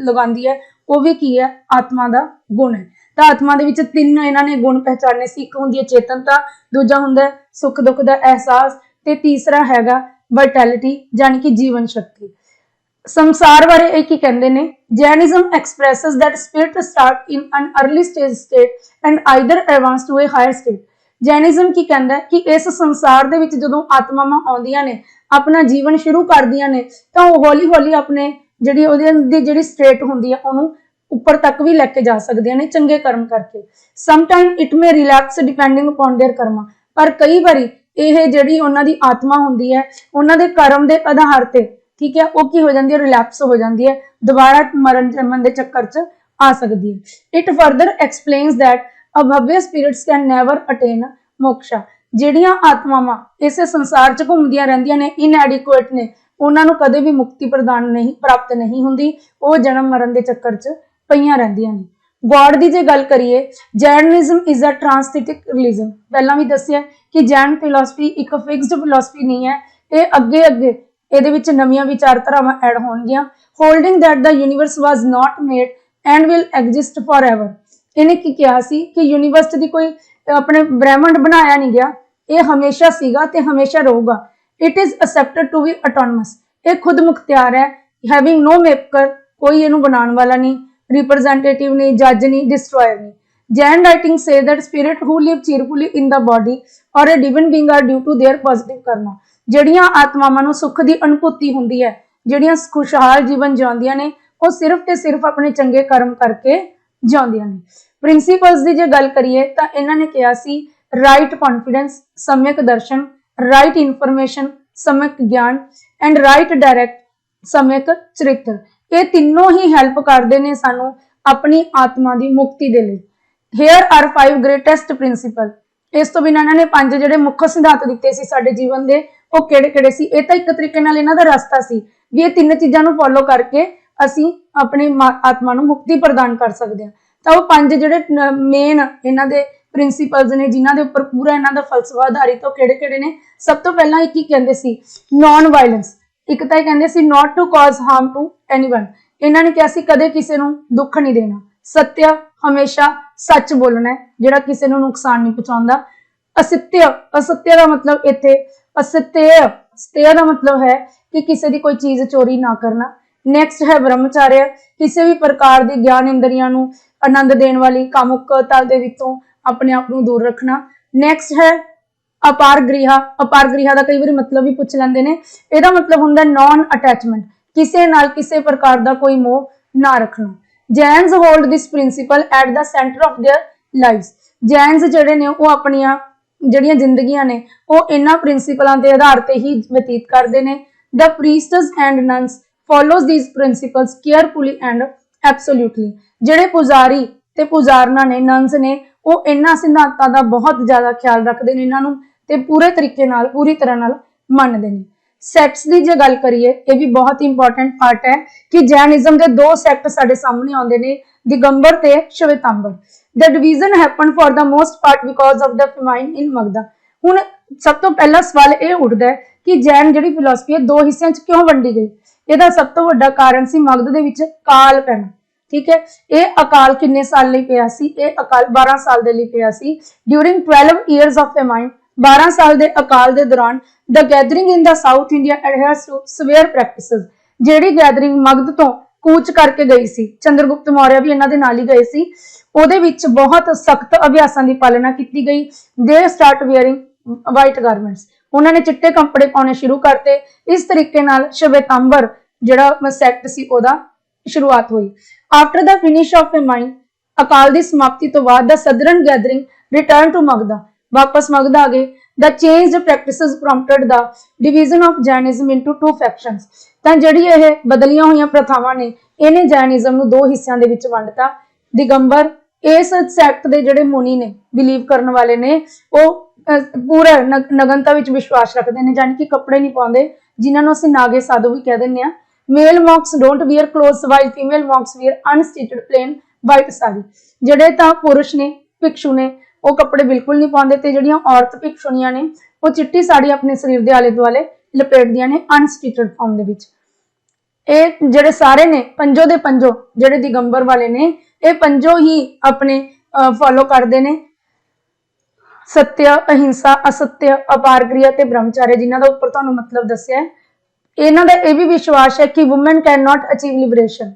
ਲਗਾਉਂਦੀ ਹੈ, ਉਹ ਵੀ ਕੀ ਹੈ? ਆਤਮਾ ਦਾ ਗੁਣ ਹੈ। ਤਾਂ ਆਤਮਾ ਦੇ ਵਿੱਚ 3 ਇਹਨਾਂ ਨੇ ਗੁਣ ਪਹਿਚਾਨੇ ਸੀ। ਇੱਕ ਹੁੰਦੀ ਹੈ ਚੇਤਨਤਾ, ਦੂਜਾ ਹੁੰਦਾ ਸੁੱਖ ਦੁੱਖ ਦਾ ਅਹਿਸਾਸ ਤੇ ਤੀਸਰਾ ਹੈਗਾ ਵਾਈਟੈਲਿਟੀ ਯਾਨੀ ਕਿ ਜੀਵਨ ਸ਼ਕਤੀ। संसार बारे ਇਹ ਕੀ ਕਹਿੰਦੇ ਨੇ? Jainism expresses that spirit start in an early state and either advance to a higher state। Jainism ਕੀ ਕਹਿੰਦਾ ਹੈ ਕਿ ਇਸ ਸੰਸਾਰ ਦੇ ਵਿੱਚ ਜਦੋਂ ਆਤਮਾਵਾਂ ਆਉਂਦੀਆਂ ਨੇ, ਆਪਣਾ ਜੀਵਨ ਸ਼ੁਰੂ ਕਰਦੀਆਂ ਨੇ, ਤਾਂ ਉਹ ਹੌਲੀ ਹੌਲੀ ਆਪਣੇ ਜਿਹੜੀ ਉਹਦੀ ਜਿਹੜੀ ਸਟੇਟ ਹੁੰਦੀ ਹੈ ਉਹਨੂੰ ਉੱਪਰ ਤੱਕ ਵੀ ਲੈ ਕੇ ਜਾ ਸਕਦੀਆਂ ਨੇ ਚੰਗੇ ਕਰਮ ਕਰਕੇ। Some time it may relax depending upon their karma, ਪਰ ਕਈ ਵਾਰੀ ਇਹ ਜਿਹੜੀ ਉਹਨਾਂ ਦੀ ਆਤਮਾ ਹੁੰਦੀ ਹੈ ਉਹਨਾਂ ਦੇ ਕਰਮ ਦੇ ਆਧਾਰ ਤੇ, ਠੀਕ ਹੈ, ਉਹ ਕੀ ਹੋ ਜਾਂਦੀ ਹੈ, ਰਿਲੈਕਸ ਹੋ ਜਾਂਦੀ ਹੈ, ਦੁਬਾਰਾ ਮਰਨ ਜਨਮਨ ਦੇ ਚੱਕਰ 'ਚ ਆ ਸਕਦੀ ਹੈ। It further explains that abhavya spirits can never attain moksha, ਜਿਹੜੀਆਂ ਆਤਮਾਵਾਂ ਇਸੇ ਸੰਸਾਰ 'ਚ ਘੁੰਮਦੀਆਂ ਰਹਿੰਦੀਆਂ ਨੇ, ਇਨਐਡਿਕੁਏਟ ਨੇ, ਉਹਨਾਂ ਨੂੰ ਕਦੇ ਵੀ ਮੁਕਤੀ ਪ੍ਰਦਾਨ ਨਹੀਂ ਪ੍ਰਾਪਤ ਨਹੀਂ ਹੁੰਦੀ, ਉਹ ਜਨਮ ਮਰਨ ਦੇ ਚੱਕਰ 'ਚ ਪਈਆਂ ਰਹਿੰਦੀਆਂ ਨੇ। ਗॉड ਦੀ ਜੇ ਗੱਲ ਕਰੀਏ, Jainism is a transtheistic religion. ਪਹਿਲਾਂ ਵੀ ਦੱਸਿਆ ਕਿ ਜੈਨ ਫਿਲਾਸਫੀ ਇੱਕ ਫਿਕਸਡ ਫਿਲਾਸਫੀ ਨਹੀਂ ਹੈ, ਇਹ ਅੱਗੇ ਅੱਗੇ ਇਹਦੇ ਵਿੱਚ ਨਵੀਆਂ ਵਿਚਾਰਧਾਰਾਵਾਂ ਐਡ ਹੋਣਗੀਆਂ। Holding that the universe was not made and will exist forever. ਇਹਨੇ ਕੀ ਕਿਹਾ ਸੀ ਕਿ ਯੂਨੀਵਰਸ ਦੀ ਕੋਈ ਆਪਣੇ ਬ੍ਰਹਿਮੰਡ ਬਣਾਇਆ ਨਹੀਂ ਗਿਆ, ਇਹ ਹਮੇਸ਼ਾ ਸੀਗਾ ਤੇ ਹਮੇਸ਼ਾ ਰਹੂਗਾ। It is accepted to be autonomous, ਇਹ ਖੁਦ ਮੁਖਤਿਆਰ ਹੈ, ਹੈਵਿੰਗ नो ਮੇਕਰ, ਕੋਈ ਇਹਨੂੰ ਬਣਾਉਣ ਵਾਲਾ ਨਹੀਂ, रिप्रेजेंटेटिव नहीं, जज नहीं, डिस्ट्रॉयर नहीं। जैन राइटिंग से that spirit who live cheerfully in the body or a divine being are due to their positive karma। ਜਿਹੜੀਆਂ ਆਤਮਾਵਾਂ ਨੂੰ ਸੁੱਖ ਦੀ ਅਨੁਭੂਤੀ ਹੁੰਦੀ ਹੈ, ਜਿਹੜੀਆਂ ਖੁਸ਼ਹਾਲ ਜੀਵਨ ਜਿਉਂਦੀਆਂ ਨੇ, ਉਹ ਸਿਰਫ ਤੇ ਸਿਰਫ ਆਪਣੇ ਚੰਗੇ ਕਰਮ ਕਰਕੇ ਜਿਉਂਦੀਆਂ ਨੇ। ਪ੍ਰਿੰਸੀਪਲਸ ਦੀ ਜੇ ਗੱਲ ਕਰੀਏ ਤਾਂ ਇਹਨਾਂ ਨੇ ਕਿਹਾ ਸੀ ਰਾਈਟ ਕੌਨਫੀਡੈਂਸ, ਸਮਯਕ ਦਰਸ਼ਨ, ਰਾਈਟ ਇਨਫੋਰਮੇਸ਼ਨ, ਸਮਯਕ ਗਿਆਨ ਐਂਡ ਰਾਈਟ ਡਾਇਰੈਕਟ, ਸਮਯਕ ਚਰਿੱਤਰ। ਇਹ ਤਿੰਨੋਂ ਹੀ ਹੈਲਪ ਕਰਦੇ ਨੇ ਸਾਨੂੰ ਆਪਣੀ ਆਤਮਾ ਦੀ ਮੁਕਤੀ ਦੇ ਲਈ। Here are 5 greatest principle. ਇਸ ਤੋਂ ਬਿਨਾਂ ਇਹਨਾਂ ਨੇ 5 ਜਿਹੜੇ ਮੁੱਖ ਸਿਧਾਂਤ ਦਿੱਤੇ ਸੀ ਸਾਡੇ ਜੀਵਨ ਦੇ, ਉਹ ਕਿਹੜੇ ਕਿਹੜੇ ਸੀ? ਇਹ ਤਾਂ ਇੱਕ ਤਰੀਕੇ ਨਾਲ ਇਹਨਾਂ ਦਾ ਰਸਤਾ ਸੀ ਵੀ ਇਹ ਤਿੰਨ ਚੀਜ਼ਾਂ ਨੂੰ ਫੋਲੋ ਕਰਕੇ ਅਸੀਂ ਆਪਣੀ ਆਤਮਾ ਨੂੰ ਮੁਕਤੀ ਪ੍ਰਦਾਨ ਕਰ ਸਕਦੇ ਹਾਂ। ਤਾਂ ਉਹ 5 ਜਿਹੜੇ ਮੇਨ ਇਹਨਾਂ ਦੇ ਪ੍ਰਿੰਸੀਪਲਸ ਨੇ ਜਿਨ੍ਹਾਂ ਦੇ ਉੱਪਰ ਪੂਰਾ ਇਹਨਾਂ ਦਾ ਫਲਸਫਾ ਆਧਾਰਿਤ, ਉਹ ਕਿਹੜੇ ਕਿਹੜੇ ਨੇ? ਸਭ ਤੋਂ ਪਹਿਲਾਂ ਇੱਕ ਹੀ ਕਹਿੰਦੇ ਸੀ ਨॉन ਵਾਇਲੈਂਸ। ਇੱਕ ਤਾਂ ਇਹ ਕਹਿੰਦੇ ਸੀ not to cause harm to anyone, ਇਹਨਾਂ ਨੇ ਕਿਹਾ ਸੀ ਕਦੇ ਕਿਸੇ ਨੂੰ ਦੁੱਖ ਨਹੀਂ ਦੇਣਾ। ਸਤਿਆ, ਹਮੇਸ਼ਾ ਸੱਚ ਬੋਲਣਾ ਹੈ ਜਿਹੜਾ ਕਿਸੇ ਨੂੰ ਨੁਕਸਾਨ ਨਹੀਂ ਪਹੁੰਚਾਉਂਦਾ। ਅਸਤਿਆ, ਅਸਤਿਆ ਦਾ ਮਤਲਬ ਇੱਥੇ ਅਸਤਿਆ, ਸਤਿਆ ਦਾ ਮਤਲਬ ਹੈ ਕਿ ਕਿਸੇ ਦੀ ਕੋਈ ਚੀਜ਼ ਚੋਰੀ ਨਾ ਕਰਨਾ। ਨੈਕਸਟ ਹੈ ਬ੍ਰਹਮਚਾਰਿਆ, ਕਿਸੇ ਵੀ ਪ੍ਰਕਾਰ ਦੀ ਗਿਆਨ ਇੰਦਰੀਆਂ ਨੂੰ ਆਨੰਦ ਦੇਣ ਵਾਲੀ ਕਾਮੁਕਤਾ ਦੇ ਵਿੱਚੋਂ ਆਪਣੇ ਆਪ ਨੂੰ ਦੂਰ ਰੱਖਣਾ। ਨੈਕਸਟ ਹੈ ਅਪਾਰਗ੍ਰਿਹਾ। ਅਪਾਰਗ੍ਰਿਹਾ ਦਾ ਕਈ ਵਾਰੀ ਮਤਲਬ ਵੀ ਪੁੱਛ ਲੈਂਦੇ ਨੇ, ਇਹਦਾ ਮਤਲਬ ਹੁੰਦਾ ਨॉन ਅਟੈਚਮੈਂਟ, ਕਿਸੇ ਨਾਲ ਕਿਸੇ ਪ੍ਰਕਾਰ ਦਾ ਕੋਈ ਮੋਹ ਨਾ ਰੱਖਣਾ। Jains hold this principle at the centre of their lives. Jains ਜਿਹੜੇ ਨੇ ਉਹ ਆਪਣੀਆਂ ਜਿਹੜੀਆਂ ਜ਼ਿੰਦਗੀਆਂ ਨੇ ਉਹ ਇਹਨਾਂ ਪ੍ਰਿੰਸੀਪਲਾਂ ਦੇ ਆਧਾਰ ਤੇ ਹੀ ਬਤੀਤ ਕਰਦੇ ਨੇ। The priests and nuns follows these principles carefully and absolutely. ਜਿਹੜੇ ਪੁਜਾਰੀ ਤੇ ਪੁਜਾਰਨਾਂ ਨੇ, ਨਨਸ ਨੇ, ਉਹ ਇਹਨਾਂ ਸਿਧਾਂਤਾਂ ਦਾ ਬਹੁਤ ਜ਼ਿਆਦਾ ਖਿਆਲ ਰੱਖਦੇ ਨੇ, ਇਹਨਾਂ ਨੂੰ ਤੇ ਪੂਰੇ ਤਰੀਕੇ ਨਾਲ, ਪੂਰੀ ਤਰ੍ਹਾਂ ਨਾਲ ਮੰਨਦੇ ਨੇ। ਸੈਕਟਸ ਦੀ ਜੇ ਗੱਲ ਕਰੀਏ, ਇਹ ਵੀ ਬਹੁਤ ਇੰਪੋਰਟੈਂਟ ਪਾਰਟ ਹੈ ਕਿ ਜੈਨਿਜ਼ਮ ਦੇ 2 ਸੈਕਟ ਸਾਡੇ ਸਾਹਮਣੇ ਆਉਂਦੇ ਨੇ, ਦਿਗੰਬਰ ਤੇ Shvetambara. The division happen for the most part because of the famine in Magadha. ਹੁਣ ਸਭ ਤੋਂ ਪਹਿਲਾ ਸਵਾਲ ਇਹ ਉੱਠਦਾ ਹੈ ਕਿ ਜੈਨ ਜਿਹੜੀ ਫਿਲਾਸਫੀ ਹੈ 2 ਹਿੱਸਿਆਂ 'ਚ ਕਿਉਂ ਵੰਡੀ ਗਈ? ਇਹਦਾ ਸਭ ਤੋਂ ਵੱਡਾ ਕਾਰਨ ਸੀ ਮਗਧ ਦੇ ਵਿੱਚ ਕਾਲ ਪੈਣਾ। ਠੀਕ ਹੈ, ਇਹ ਅਕਾਲ ਕਿੰਨੇ ਸਾਲ ਲਈ ਪਿਆ ਸੀ? ਇਹ ਅਕਾਲ 12 ਸਾਲ ਦੇ ਲਈ ਪਿਆ ਸੀ। ਡਿਊਰਿੰਗ 12 years of famine, 12 ਸਾਲ ਦੇ ਅਕਾਲ ਦੇ ਦੌਰਾਨ the gathering in the South India adheres to severe practices. ਜਿਹੜੀ ਗੈਦਰਿੰਗ ਮਗਧ ਤੋਂ ਕੂਚ ਕਰਕੇ ਗਈ ਸੀ, ਚੰਦਰਗੁਪਤ ਮੌਰਿਆ ਵੀ ਇਹਨਾਂ ਦੇ ਨਾਲ ਹੀ ਗਏ ਸੀ, ਉਹਦੇ ਵਿੱਚ ਬਹੁਤ ਸਖਤ ਅਭਿਆਸਾਂ ਦੀ ਪਾਲਣਾ ਕੀਤੀ ਗਈ। ਦੇ ਸਟਾਰਟ ਵੇਅਰਿੰਗ ਵਾਈਟ ਗਾਰਮੈਂਟਸ, ਉਹਨਾਂ ਨੇ ਚਿੱਟੇ ਕੱਪੜੇ ਪਾਉਣੇ ਸ਼ੁਰੂ ਕਰਤੇ। ਇਸ ਤਰੀਕੇ ਨਾਲ ਸ਼ਵੇਤਾਂਬਰ ਜਿਹੜਾ ਸੈਕਟ ਸੀ ਉਹਦਾ ਸ਼ੁਰੂਆਤ ਹੋਈ। ਆਫਟਰ ਦਾ ਫਿਨਿਸ਼ ਆਫ ਫੇਮਾਈਨ, ਅਕਾਲ ਦੀ ਸਮਾਪਤੀ ਤੋਂ ਬਾਅਦ ਦਾ ਸਦਰਨ ਗੈਦਰਿੰਗ ਰਿਟਰਨ ਟੂ ਮਗਧਾ, ਵਾਪਸ ਮਗਧਾ ਆ ਗਏ। The changed practices prompted the division of Jainism into 2 factions। ਤਾਂ ਜਿਹੜੀ ਇਹ ਬਦਲੀਆਂ ਹੋਈਆਂ ਪ੍ਰਥਾਵਾਂ ਨੇ ਇਹਨੇ ਜੈਨਿਜ਼ਮ ਨੂੰ 2 ਹਿੱਸਿਆਂ ਦੇ ਵਿੱਚ ਵੰਡਤਾ। ਦਿਗੰਬਰ, ਇਸ ਸੈਕਟ ਦੇ ਜਿਹੜੇ ਮੁਨੀ ਨੇ, ਬਿਲੀਵ ਕਰਨ ਵਾਲੇ ਨੇ, ਉਹ ਪੂਰਾ ਨਗਨਤਾ ਵਿੱਚ ਵਿਸ਼ਵਾਸ ਰੱਖਦੇ ਨੇ, ਜਾਨੀ ਕਿ ਕੱਪੜੇ ਨਹੀਂ ਪਾਉਂਦੇ, ਜਿਨ੍ਹਾਂ ਨੂੰ ਅਸੀਂ ਨਾਗੇ ਸਾਧੂ ਵੀ ਕਹਿ ਦਿੰਦੇ ਆ। Male monks don't wear clothes while female monks wear unstitched plain white sari. ਜਿਹੜੇ ਤਾਂ ਪੁਰਸ਼ ਨੇ, ਭਿਕਸ਼ੂ ਨੇ, ਉਹ ਕੱਪੜੇ ਬਿਲਕੁਲ ਨਹੀਂ ਪਾਉਂਦੇ, ਤੇ ਜਿਹੜੀਆਂ ਔਰਤ ਭਿਕਸ਼ੁਣੀਆਂ ਨੇ ਉਹ ਚਿੱਟੀ ਸਾੜੀ ਆਪਣੇ ਸਰੀਰ ਦੇ ਆਲੇ ਦੁਆਲੇ ਲਪੇਟਦੀਆਂ ਨੇ ਅਨਸਟਿਚਡ ਫਾਰਮ ਦੇ ਵਿੱਚ। ਇਹ ਜਿਹੜੇ ਸਾਰੇ ਨੇ ਪੰਜੋ ਦੇ ਪੰਜੋ ਜਿਹੜੇ ਦਿਗੰਬਰ ਵਾਲੇ ਨੇ, ਇਹ ਪੰਜੋ ਹੀ ਆਪਣੇ ਫੋਲੋ ਕਰਦੇ ਨੇ ਸਤਿਆ, ਅਹਿੰਸਾ, ਅਸਤਿਆ, ਅਪਾਰਗ੍ਰਿਆ ਤੇ ਬ੍ਰਹਮਚਾਰਿਆ, ਜਿਨ੍ਹਾਂ ਦਾ ਉੱਪਰ ਤੁਹਾਨੂੰ ਮਤਲਬ ਦੱਸਿਆ। ਇਹਨਾਂ ਦਾ ਇਹ ਵੀ ਵਿਸ਼ਵਾਸ ਹੈ ਕਿ woman can not achieve liberation,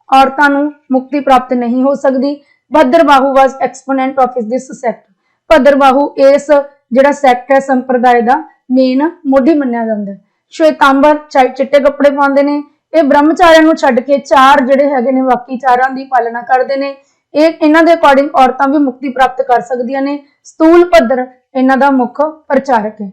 ਔਰਤਾਂ ਨੂੰ ਮੁਕਤੀ ਪ੍ਰਾਪਤ ਨਹੀਂ ਹੋ ਸਕਦੀ। ਭੱਦਰਬਾਹੂ ਵਾਸ ਐਕਸਪੋਨੈਂਟ ਆਫ ਦਿਸ ਸੈਕਟ। ਭੱਦਰਬਾਹੂ ਇਸ ਜਿਹੜਾ ਸੈਕਟ ਹੈ ਸੰਪਰਦਾਇ ਦਾ ਮੇਨ ਮੋਢੀ ਮੰਨਿਆ ਜਾਂਦਾ ਹੈ। ਸ਼ਵੇਤਾਂਬਰ ਚਿੱਟੇ ਕੱਪੜੇ ਪਾਉਂਦੇ ਨੇ, ਇਹ ਬ੍ਰਹਮਚਾਰਿਆਂ ਨੂੰ ਛੱਡ ਕੇ ਚਾਰ ਜਿਹੜੇ ਹੈਗੇ ਨੇ ਬਾਕੀ ਚਾਰਾਂ ਦੀ ਪਾਲਣਾ ਕਰਦੇ ਨੇ। ਇਹ ਇਹਨਾਂ ਦੇ ਅਕੋਰਡਿੰਗ ਔਰਤਾਂ ਵੀ ਮੁਕਤੀ ਪ੍ਰਾਪਤ ਕਰ ਸਕਦੀਆਂ ਨੇ। ਸਤੂਲ ਭੱਦਰ ਇਹਨਾਂ ਦਾ ਮੁੱਖ ਪ੍ਰਚਾਰਕ ਹੈ।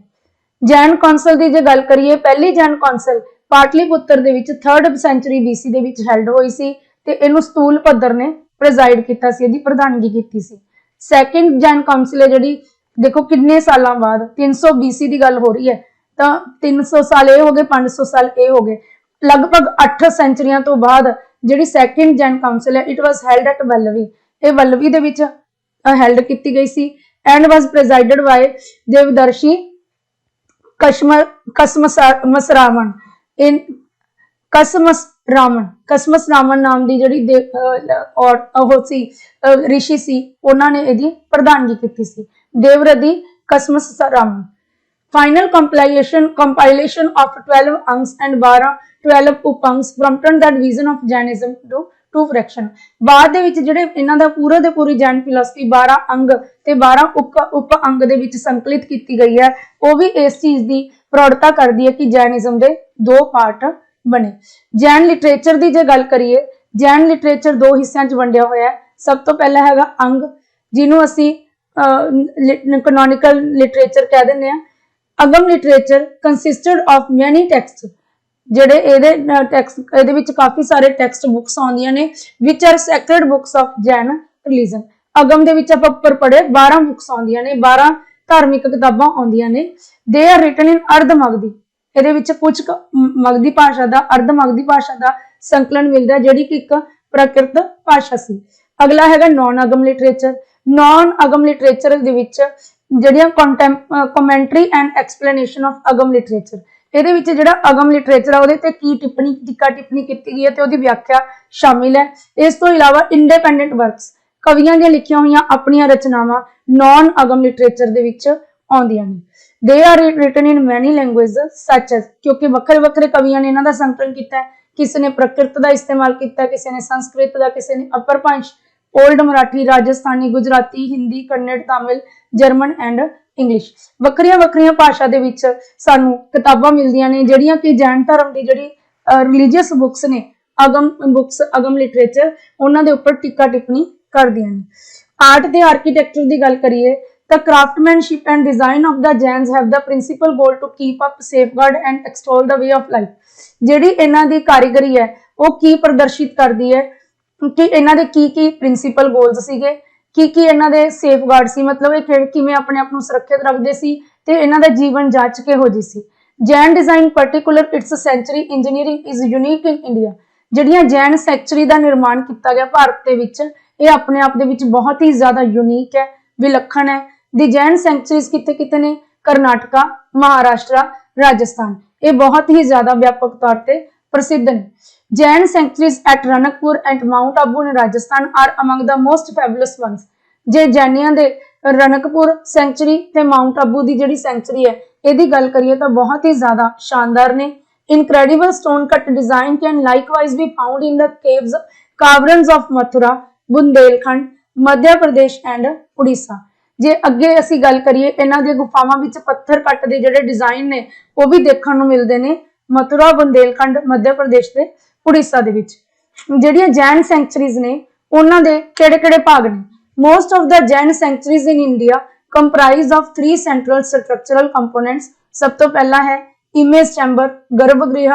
ਜੈਨ ਕੌਂਸਲ ਦੀ ਜੇ ਗੱਲ ਕਰੀਏ, ਪਹਿਲੀ ਜੈਨ ਕੌਂਸਲ ਪਾਟਲੀਪੁੱਤਰ ਦੇ ਵਿੱਚ 3rd ਸੈਂਚੁਰੀ BC ਦੇ ਵਿੱਚ ਹੈਲਡ ਹੋਈ ਸੀ ਤੇ ਇਹਨੂੰ ਸਤੂਲ ਭੱਦਰ ਨੇ ਪ੍ਰੈਜ਼ਾਈਡ ਕੀਤਾ ਸੀ, ਇਹਦੀ ਪ੍ਰਧਾਨਗੀ ਕੀਤੀ ਸੀ। ਸੈਕਿੰਡ ਜੈਨ ਕੌਂਸਲ ਹੈ ਜਿਹੜੀ, ਦੇਖੋ ਕਿੰਨੇ ਸਾਲਾਂ ਬਾਅਦ 300 BC ਦੀ ਗੱਲ ਹੋ ਰਹੀ ਹੈ, ਤਾਂ 300 ਸਾਲ ਇਹ ਹੋ ਗਏ, 500 ਸਾਲ ਇਹ ਹੋ ਗਏ, ਲਗਭਗ 8 ਸੈਂਚਰੀਆਂ ਤੋਂ ਬਾਅਦ ਜਿਹੜੀ ਸੈਕਿੰਡ ਜੈਨ ਕਾਉਂਸਲ ਹੈ ਇਟ ਵਾਸ ਹੈਲਡ ਐਟ ਵੱਲਵੀ, ਇਹ ਵੱਲਵੀ ਦੇ ਵਿੱਚ ਹੈਲਡ ਕੀਤੀ ਗਈ ਸੀ ਐਂਡ ਵਾਸ ਪ੍ਰੈਜ਼ਾਈਡਡ ਬਾय ਦੇਵਦਰਸ਼ੀ ਕਸਮਸਰਾਮਨ। ਇਨ ਕਸਮਸਰਾਮਨ ਨਾਮ ਦੀ ਜਿਹੜੀ ਉਹ ਸੀ ਰਿਸ਼ੀ ਸੀ, ਉਹਨਾਂ ਨੇ ਇਹਦੀ ਪ੍ਰਧਾਨਗੀ ਕੀਤੀ ਸੀ, ਦੇਵਰਦੀ ਕਸਮਸਰਾਮਨ। Final compilation of 12 angs and 12 upangs prompted the division of Jainism to two fraction। ਬਾਅਦ ਦੇ ਵਿੱਚ ਜਿਹੜੇ ਇਹਨਾਂ ਦਾ ਪੂਰਾ ਦੇ ਪੂਰੀ ਜੈਨ ਫਿਲਾਸਫੀ 12 ਅੰਗ ਤੇ 12 ਉਪ ਅੰਗ ਦੇ ਵਿੱਚ ਸੰਕਲਿਤ ਕੀਤੀ ਗਈ ਹੈ। ਉਹ ਵੀ ਇਸ ਚੀਜ਼ ਦੀ ਪ੍ਰੌੜਤਾ ਕਰਦੀ ਹੈ ਕਿ ਜੈਨਿਜ਼ਮ ਦੇ ਦੋ ਪਾਰਟ ਬਣੇ। ਜੈਨ ਲਿਟਰੇਚਰ ਦੀ ਜੇ ਗੱਲ ਕਰੀਏ, ਜੈਨ ਲਿਟਰੇਚਰ ਦੋ ਹਿੱਸਿਆਂ 'ਚ ਵੰਡਿਆ ਹੋਇਆ ਹੈ। ਸਭ ਤੋਂ ਪਹਿਲਾ ਹੈਗਾ ਅੰਗ, ਜਿਹਨੂੰ ਅਸੀਂ ਕੈਨੋਨਿਕਲ ਲਿਟਰੇਚਰ ਕਹਿ ਦਿੰਦੇ ਆ। ਅਗਮ ਲਿਟਰੇਚਰ ਕੰਸਿਸਟਡ ਆਫ ਮੈਨੀ ਟੈਕਸਟ, ਜਿਹੜੇ ਇਹਦੇ ਟੈਕਸਟ ਇਹਦੇ ਵਿੱਚ ਕਾਫੀ ਸਾਰੇ ਟੈਕਸਟ ਬੁੱਕਸ ਆਉਂਦੀਆਂ ਨੇ which are sacred books of Jain religion. Agam ਦੇ ਵਿੱਚ ਆਪਾਂ ਉੱਪਰ ਪੜ੍ਹੇ 12 ਬੁੱਕਸ ਆਉਂਦੀਆਂ ਨੇ, 12 ਧਾਰਮਿਕ ਕਿਤਾਬਾਂ ਆਉਂਦੀਆਂ ਨੇ। ਦੇ ਆਰ ਰਿਟਨ ਇਨ ਅਰਧ ਮਗਧੀ, ਇਹਦੇ ਵਿੱਚ ਕੁਝ ਮਗਧੀ ਭਾਸ਼ਾ ਦਾ, ਅਰਧ ਮਗਧੀ ਭਾਸ਼ਾ ਦਾ ਸੰਕਲਨ ਮਿਲਦਾ ਜਿਹੜੀ ਕਿ ਇੱਕ ਪ੍ਰਕਿਰਤ ਭਾਸ਼ਾ ਸੀ। ਅਗਲਾ ਹੈਗਾ ਨੌਨ ਅਗਮ ਲਿਟਰੇਚਰ। ਨੌਨ ਅਗਮ ਲਿਟਰੇਚਰ ਦੇ ਵਿੱਚ ਜਿਹੜੀਆਂ commentary and explanation of Agam literature, ਇਹਦੇ ਵਿੱਚ ਜਿਹੜਾ ਅਗਮ ਲਿਟਰੇਚਰ ਆ ਉਹਦੇ ਤੇ ਕੀ ਟਿੱਪਣੀ ਕੀਤੀ ਗਈ ਹੈ ਤੇ ਉਹਦੀ ਵਿਆਖਿਆ ਸ਼ਾਮਿਲ ਹੈ। ਇਸ ਤੋਂ ਇਲਾਵਾ ਇੰਡੀਪੈਂਡੈਂਟ ਵਰਕਸ, ਕਵੀਆਂ ਦੀਆਂ ਲਿਖੀਆਂ ਹੋਈਆਂ ਆਪਣੀਆਂ ਰਚਨਾਵਾਂ ਨੌਨ ਅਗਮ ਲਿਟਰੇਚਰ ਦੇ ਵਿੱਚ ਆਉਂਦੀਆਂ ਨੇ। ਦੇ ਆਰ ਰਿਟਨ ਇਨ ਮੈਨੀ ਲੈਂਗੁਏजेस ਸੱਚ ਐਸ, ਕਿਉਂਕਿ ਵੱਖਰੇ ਵੱਖਰੇ ਕਵੀਆਂ ਨੇ ਇਹਨਾਂ ਦਾ ਸੰਕਲਨ ਕੀਤਾ ਹੈ। ਕਿਸੇ ਨੇ ਪ੍ਰਕਿਰਤ ਦਾ ਇਸਤੇਮਾਲ ਕੀਤਾ, ਕਿਸੇ ਨੇ ਸੰਸਕ੍ਰਿਤ ਦਾ, ਕਿਸੇ ਨੇ Apabhramsha, old Marathi, Rajasthani, Gujarati, Hindi, Kannada, Tamil, German and English. वक्रिया वक्रिया भाषा दे विच सानू किताबां मिलदियां ने जिहड़ियां कि जैन धर्म दी जिहड़ी रिलीजियस बुक्स ने, अगम बुक्स, अगम लिटरेचर, उन्हां दे उपर टीका टिप्पणी करदियां ने। आर्ट ते आर्कीटैक्चर दी गल करिए तां craftsmanship and design of the Jains have the principal goal to keep up, safeguard and extol the way of life. जिहड़ी इन्हां दी कारीगरी है वो की प्रदर्शित करदी है कि इन्हां दे की प्रिंसिपल गोल्स सीगे, की इन्हां दे सेफगार्ड सी, मतलब ये किवें अपने आप नूं सुरक्षित रखदे सी ते इन्हां दा जीवन जांच किहो जी सी। Jain design particular its sanctuary engineering is unique in India. जिहड़ियां जैन सेंचुरी दा निर्माण किया गया भारत दे विच, ये अपने आप दे विच बहुत ही ज्यादा यूनिक है, विलक्षण है। दी जैन सेंचुरीज किते किते ने? कर्नाटका, महाराष्ट्र, राजस्थान, ये बहुत ही ज्यादा व्यापक तौर पर प्रसिद्ध ने। Jain sanctuaries at Ranakpur and Mount Abu in Rajasthan are among the most fabulous ones। जे जैनियां दे रनकपुर सेंचुरी ते माउंट आबू दी जिहड़ी सेंचुरी है इहदी गल करिए तां बहुत ही ज्यादा शानदार ने। Incredible stone cut design can likewise be found in the caves caverns of Mathura, Bundelkhand, Madhya Pradesh and Orissa. जे अगे असीं गल करिए इन्हां दी गुफावां विच पत्थर कट दे जिहड़े डिजाइन ने वो भी देखण नूं मिलदे ने मथुरा, बुंदेलखंड, मध्य प्रदेश ते उड़ीसा दे विच। ਜਿਹੜੀਆਂ ਜੈਨ ਸੈਂਚੁਰੀਜ਼ ਨੇ ਉਹਨਾਂ ਦੇ ਕਿਹੜੇ-ਕਿਹੜੇ ਭਾਗ ਨੇ? Most of the Jain sanctuaries in India comprise of 3 central structural components. ਸਭ ਤੋਂ ਪਹਿਲਾ ਹੈ ਇਮੇਜ ਚੈਂਬਰ, ਗਰਭਗ੍ਰਿਹ,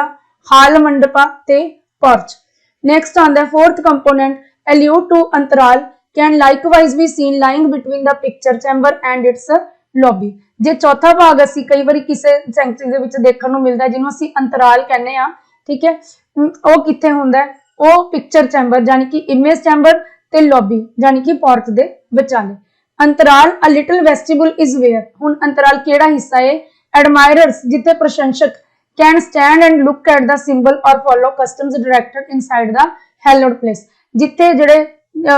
ਹਾਲ ਮੰਡਪਾ ਤੇ ਪੋਰਚ। ਨੈਕਸਟ ਆਉਂਦਾ ਫੋਰਥ ਕੰਪੋਨੈਂਟ ਐਲੂਡ ਟੂ ਅੰਤਰਾਲ can ਲਾਈਕਵਾਈਜ਼ B scene lying between the picture chamber and it's lobby. ਜੇ ਚੌਥਾ ਭਾਗ ਅਸੀਂ ਕਈ ਵਾਰੀ ਕਿਸੇ ਸੈਂਚੁਰੀ ਦੇ ਵਿੱਚ ਦੇਖਣ ਨੂੰ ਮਿਲਦਾ ਜਿਹਨੂੰ ਅਸੀਂ ਅੰਤਰਾਲ ਕਹਿੰਦੇ ਆ, ਠੀਕ ਹੈ, ਉਹ ਕਿੱਥੇ ਹੁੰਦਾ? ਉਹ ਪਿਕਚਰ ਚੈਂਬਰ ਯਾਨੀ ਕਿ ਇਮੇਜ ਚੈਂਬਰ ਤੇ ਲੌਬੀ ਯਾਨੀ ਕਿ ਪੋਰਚ ਦੇ ਵਿਚਾਲੇ। Antarala a little vestibule is where, ਹੁਣ ਅੰਤਰਾਲ ਕਿਹੜਾ ਹਿੱਸਾ ਹੈ? ਐਡਮਾਇਰਰਸ, ਜਿੱਥੇ ਪ੍ਰਸ਼ੰਸਕ can stand and look at the symbol or follow customs directed inside the hallowed place. ਜਿੱਥੇ ਜਿਹੜੇ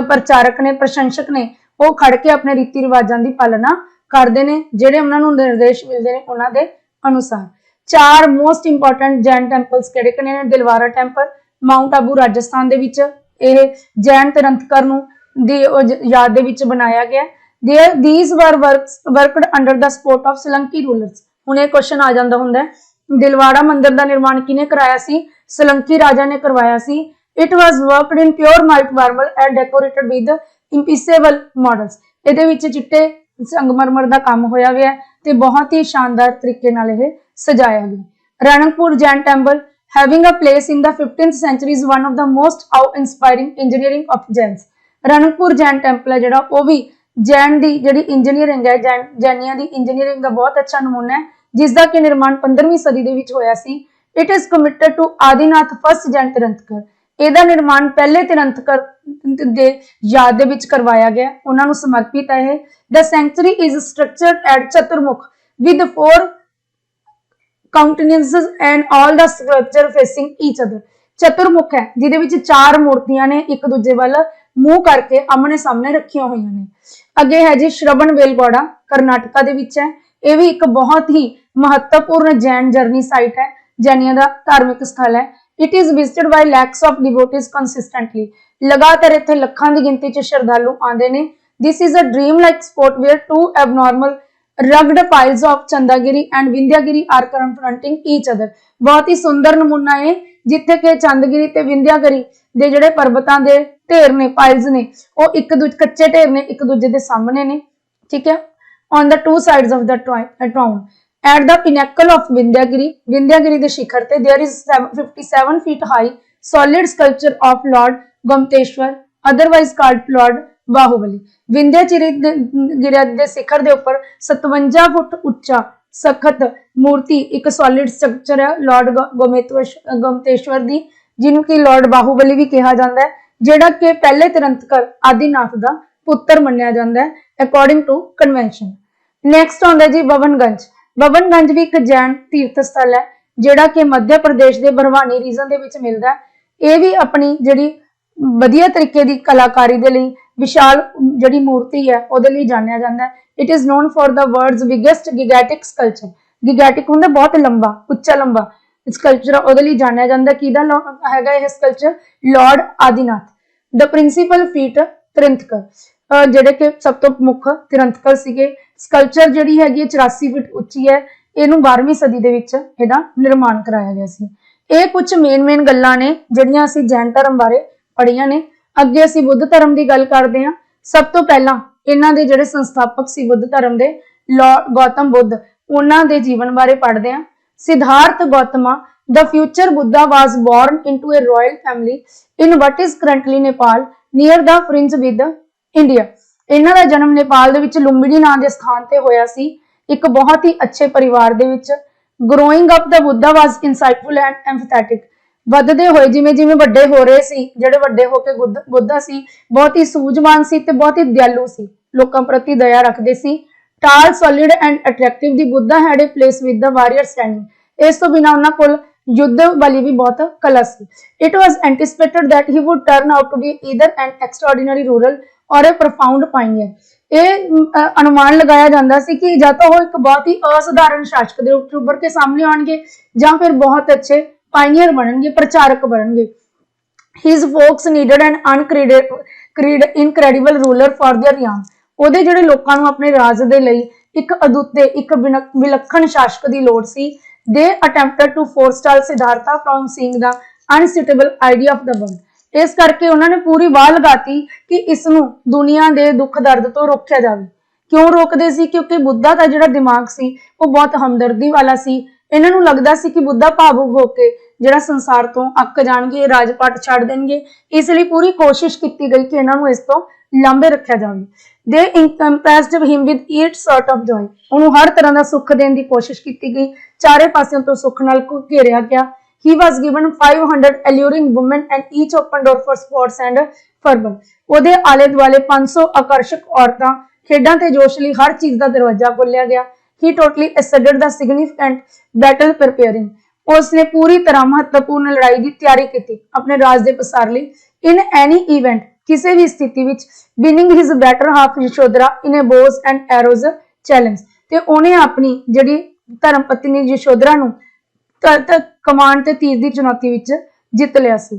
ਪ੍ਰਚਾਰਕ ਨੇ, ਪ੍ਰਸ਼ੰਸਕ ਨੇ, ਉਹ ਖੜ ਕੇ ਆਪਣੇ ਰੀਤੀ ਰਿਵਾਜਾਂ ਦੀ ਪਾਲਣਾ ਕਰਦੇ ਨੇ ਜਿਹੜੇ ਉਹਨਾਂ ਨੂੰ ਨਿਰਦੇਸ਼ ਮਿਲਦੇ ਨੇ ਉਹਨਾਂ ਦੇ ਅਨੁਸਾਰ। 4 ਮੋਸਟ ਇੰਪੋਰਟੈਂਟ ਜੈਨ ਟੈਂਪਲਸ ਕਿਹੜੇ ਨੇ? ਦਿਲਵਾਰਾ ਟੈਂਪਲ ਮਾਊਂਟ ਆਬੂ ਰਾਜਸਥਾਨ ਦੇ ਵਿੱਚ, ਇਹ ਜੈਨ ਤੀਰਥੰਕਰ ਨੂੰ ਦੀ ਯਾਦ ਦੇ ਵਿੱਚ ਬਣਾਇਆ ਗਿਆ। these were worked under the support of Solanki rulers। ਹੁਣ ਇਹ ਕੁਐਸਚਨ ਆ ਜਾਂਦਾ ਹੁੰਦਾ दिलवाड़ा मंदिर का निर्माण किने कराया सी? सोलंकी राजा ने करवाया सी। It was worked in pure white marble and decorated with impeccable models. ਇਹਦੇ ਵਿੱਚ ਚਿੱਟੇ संगमरमर का काम होया गया ते बहुत ही शानदार तरीके नाल यह सजाया गया। Ranakpur Jain temple having a place in the 15th century is one of the most awe inspiring engineering of Jains. Ranakpur Jain temple है जिहड़ा वो भी जैन की जिहड़ी इंजीनियरिंग है जैनियां की इंजीनियरिंग का बहुत अच्छा नमूना है, जिसका कि निर्माण 15वीं सदी दे विच होया सी। It is committed to Adinath first Jain tirthankar. ਇਹਦਾ निर्माण पहले तिरंतकर ਦੇ याद ਦੇ ਵਿੱਚ ਕਰਵਾਇਆ ਗਿਆ, ਉਹਨਾਂ ਨੂੰ ਸਮਰਪਿਤ ਹੈ ਇਹ। The sanctuary is structured at Chaturmukh with 4 countenances and all the sculpture facing each other। ਚਤੁਰਮੁਖ ਹੈ ਜਿਹਦੇ ਵਿੱਚ 4 ਮੂਰਤੀਆਂ ਨੇ ਇੱਕ ਦੂਜੇ ਵੱਲ ਮੂੰਹ ਕਰਕੇ ਆਮਣੇ ਸਾਹਮਣੇ ਰੱਖੀਆਂ ਹੋਈਆਂ ਨੇ। ਅੱਗੇ ਹੈ ਜੀ ਸ਼ਰਵਣ ਬੇਲਗੌੜਾ, ਕਰਨਾਟਕਾ ਦੇ ਵਿੱਚ ਹੈ। ਇਹ ਵੀ ਇੱਕ ਬਹੁਤ ਹੀ ਮਹੱਤਵਪੂਰਨ ਜੈਨ ਜਰਨੀ ਸਾਈਟ ਹੈ, ਜੈਨੀਆਂ ਦਾ ਧਾਰਮਿਕ ਸਥਲ ਹੈ। It is visited by lakhs of devotees consistently। लगातार इत्थे लखां दी गिनती च श्रद्धालु आंदे ने। This is a dream-like spot where two abnormal rugged piles of चंदागिरी and Vindhyagiri are confronting each other। बहुत ही सुंदर नमूना है जिथे कि चंदगिरी ते विंध्यागिरी दे जिहड़े पर्वतां दे ढेर ने, पाइल्स ने, वो एक दूजे कच्चे ढेर ने एक दूजे दे सामने ने, ठीक है, on the two sides of the town। At the pinnacle of Vindhyagiri the शिखर ते there is 57 feet high solid sculpture of Lord Gomteshwar, otherwise called Lord Bahubali। Vindhyagiri दे शिखर दे ऊपर 57 फुट उच्चा सखत मूर्ति एक सॉलिड स्ट्रक्चर है लॉर्ड गोमतेश्वर दी, जिन्हों की लॉर्ड बाहुबली भी कहा जाता है, जिहड़ा कि पहले तिरंतकर आदिनाथ दा पुत्र मन्निया जाता है अकॉर्डिंग टू कन्वेंशन। नैक्सट आउंदा जी बबनगंज। बबनगंज भी एक जैन तीर्थ स्थल है जिहड़ा कि मध्य प्रदेश के बरवानी रीजन दे विच मिलदा है। यह भी अपनी जिहड़ी वधिया तरीके की कलाकारी दे लई विशाल जिहड़ी मूर्ति है उहदे लई जानिया जांदा है। It is known for the world's biggest gigantic sculpture. Gigantic हुंदा बहुत लंबा, उच्चा लंबा स्कल्पचर उहदे लई जानिया जांदा। किहदा हैगा यह sculpture? Lord Adinath. The principal feat tirthankar, जिहड़े कि सब तो मुख तिरंतकर सीगे। स्कल्पचर जिहड़ी हैगी 84 फीट उच्ची है। इहनूं 12वीं सदी दे विच इहदा निर्माण कराया गया सी। ਇਹ ਕੁਝ ਮੇਨ ਗੱਲਾਂ ਨੇ ਜਿਹੜੀਆਂ ਅਸੀਂ ਜੈਨ ਧਰਮ ਬਾਰੇ ਪੜ੍ਹੀਆਂ ਨੇ। ਅੱਗੇ ਅਸੀਂ ਬੁੱਧ ਧਰਮ ਦੀ ਗੱਲ ਕਰਦੇ ਹਾਂ। ਸਭ ਤੋਂ ਪਹਿਲਾਂ ਇਹਨਾਂ ਦੇ ਜਿਹੜੇ ਸੰਸਥਾਪਕ ਸੀ ਬੁੱਧ ਧਰਮ ਦੇ, ਗੌਤਮ ਬੁੱਧ, ਉਹਨਾਂ ਦੇ ਜੀਵਨ ਬਾਰੇ ਪੜ੍ਹਦੇ ਹਾਂ। Siddhartha Gautama the future Buddha was born into a royal family in what is currently Nepal near the fringe with India. ਇਹਨਾਂ ਦਾ ਜਨਮ ਨੇਪਾਲ ਦੇ ਵਿੱਚ ਲੁੰਬਿਨੀ ਨਾਂ ਦੇ ਸਥਾਨ ਤੇ ਹੋਇਆ ਸੀ, ਇੱਕ ਬਹੁਤ ਹੀ ਅੱਛੇ ਪਰਿਵਾਰ ਦੇ ਵਿੱਚ। Growing up the Buddha was insightful and empathetic. ਵੱਧਦੇ ਹੋਏ ਜਿਵੇਂ ਜਿਵੇਂ ਵੱਡੇ ਹੋ ਰਹੇ ਸੀ, ਜਿਹੜੇ ਵੱਡੇ ਹੋ ਕੇ ਬੁੱਧਾ ਸੀ, ਬਹੁਤ ਹੀ ਸੂਝਵਾਨ ਸੀ ਤੇ ਬਹੁਤ ਹੀ ਦਿਆਲੂ ਸੀ, ਲੋਕਾਂ ਪ੍ਰਤੀ ਦਇਆ ਰੱਖਦੇ ਸੀ। Tall solid and attractive the Buddha had a place with the warrior standing. ਇਸ ਤੋਂ ਬਿਨਾਂ ਉਹਨਾਂ ਕੋਲ युद्ध वाली भी बहुत कला सी। It was anticipated that he would turn out to be either an extraordinary ruler or a profound pioneer। ਇਹ अनुमान लगाया जाता सी कि या तो वो एक बहुत ही असाधारण शासक दे रूप उभर के सामने आएंगे या फिर बहुत अच्छे पायनियर बनणगे, प्रचारक बनणगे। His folks needed an incredible ruler for their realm। ਉਹਦੇ ਜਿਹੜੇ ਲੋਕਾਂ ਨੂੰ ਆਪਣੇ ਰਾਜ ਦੇ ਲਈ ਇੱਕ ਅਦੁੱਤੇ, ਇੱਕ ਵਿਲੱਖਣ ਸ਼ਾਸਕ ਦੀ ਲੋੜ ਸੀ। They attempted to forestall Siddhartha from seeing the unsuitable idea of the world। ਇਸ ਕਰਕੇ ਉਹਨਾਂ ਨੇ ਪੂਰੀ ਵਾਹ ਲਗਾਤੀ ਕਿ ਇਸ ਨੂੰ ਦੁਨੀਆ ਦੇ ਦੁੱਖ ਦਰਦ ਤੋਂ ਰੋਕਿਆ ਜਾਵੇ। ਕਿਉਂ ਰੋਕਦੇ ਸੀ? ਕਿਉਂਕਿ ਬੁੱਧਾ ਦਾ ਜਿਹੜਾ ਦਿਮਾਗ ਸੀ ਉਹ ਬਹੁਤ ਹਮਦਰਦੀ ਵਾਲਾ ਸੀ। ਇਹਨਾਂ ਨੂੰ ਲੱਗਦਾ ਸੀ ਕਿ ਬੁੱਧਾ ਭਾਵੁਕ ਹੋ ਕੇ ਜਿਹੜਾ ਸੰਸਾਰ ਤੋਂ ਅੱਕ ਜਾਣਗੇ, ਰਾਜਪਾਟ ਛੱਡ ਦੇਣਗੇ। ਇਸ ਲਈ ਪੂਰੀ ਕੋਸ਼ਿਸ਼ ਕੀਤੀ ਗਈ ਕਿ ਇਹਨਾਂ ਨੂੰ ਇਸ ਤੋਂ ਲਾਂਭੇ ਰੱਖਿਆ ਜਾਵੇ। They impressed him with each sort of joy। ਉਹਨੂੰ ਹਰ ਤਰ੍ਹਾਂ ਦਾ ਸੁੱਖ ਦੇਣ ਦੀ ਕੋਸ਼ਿਸ਼ ਕੀਤੀ ਗਈ, ਚਾਰੇ ਪਾਸਿਆਂ ਤੋਂ ਸੁੱਖ ਨਾਲ ਘੇਰਿਆ ਗਿਆ। He was given 500 alluring women and each opened door for sports and fervor। ਉਹਦੇ ਆਲੇ ਦੁਆਲੇ 500 ਆਕਰਸ਼ਕ ਔਰਤਾਂ, ਖੇਡਾਂ ਤੇ ਜੋਸ਼ ਲਈ ਹਰ ਚੀਜ਼ ਦਾ ਦਰਵਾਜ਼ਾ ਖੋਲ੍ਹਿਆ ਗਿਆ। He totally excelled the significant battle preparing। ਉਸਨੇ ਪੂਰੀ ਤਰ੍ਹਾਂ ਮਹੱਤਵਪੂਰਨ ਲੜਾਈ ਦੀ ਤਿਆਰੀ ਕੀਤੀ ਆਪਣੇ ਰਾਜ ਦੇ ਪਸਾਰ ਲਈ। In any event, ਕਿਸੇ ਵੀ ਸਥਿਤੀ ਵਿੱਚ winning his better half Yashodhara in a bows and arrows challenge। ਤੇ ਉਹਨੇ ਆਪਣੀ ਜਿਹੜੀ ਧਰਮ ਪਤਨੀ ਯਸ਼ੋਧਰਾ ਨੂੰ ਕਮਾਨ ਤੇ ਤੀਰ ਦੀ ਚੁਣੌਤੀ ਵਿੱਚ ਜਿੱਤ ਲਿਆ ਸੀ।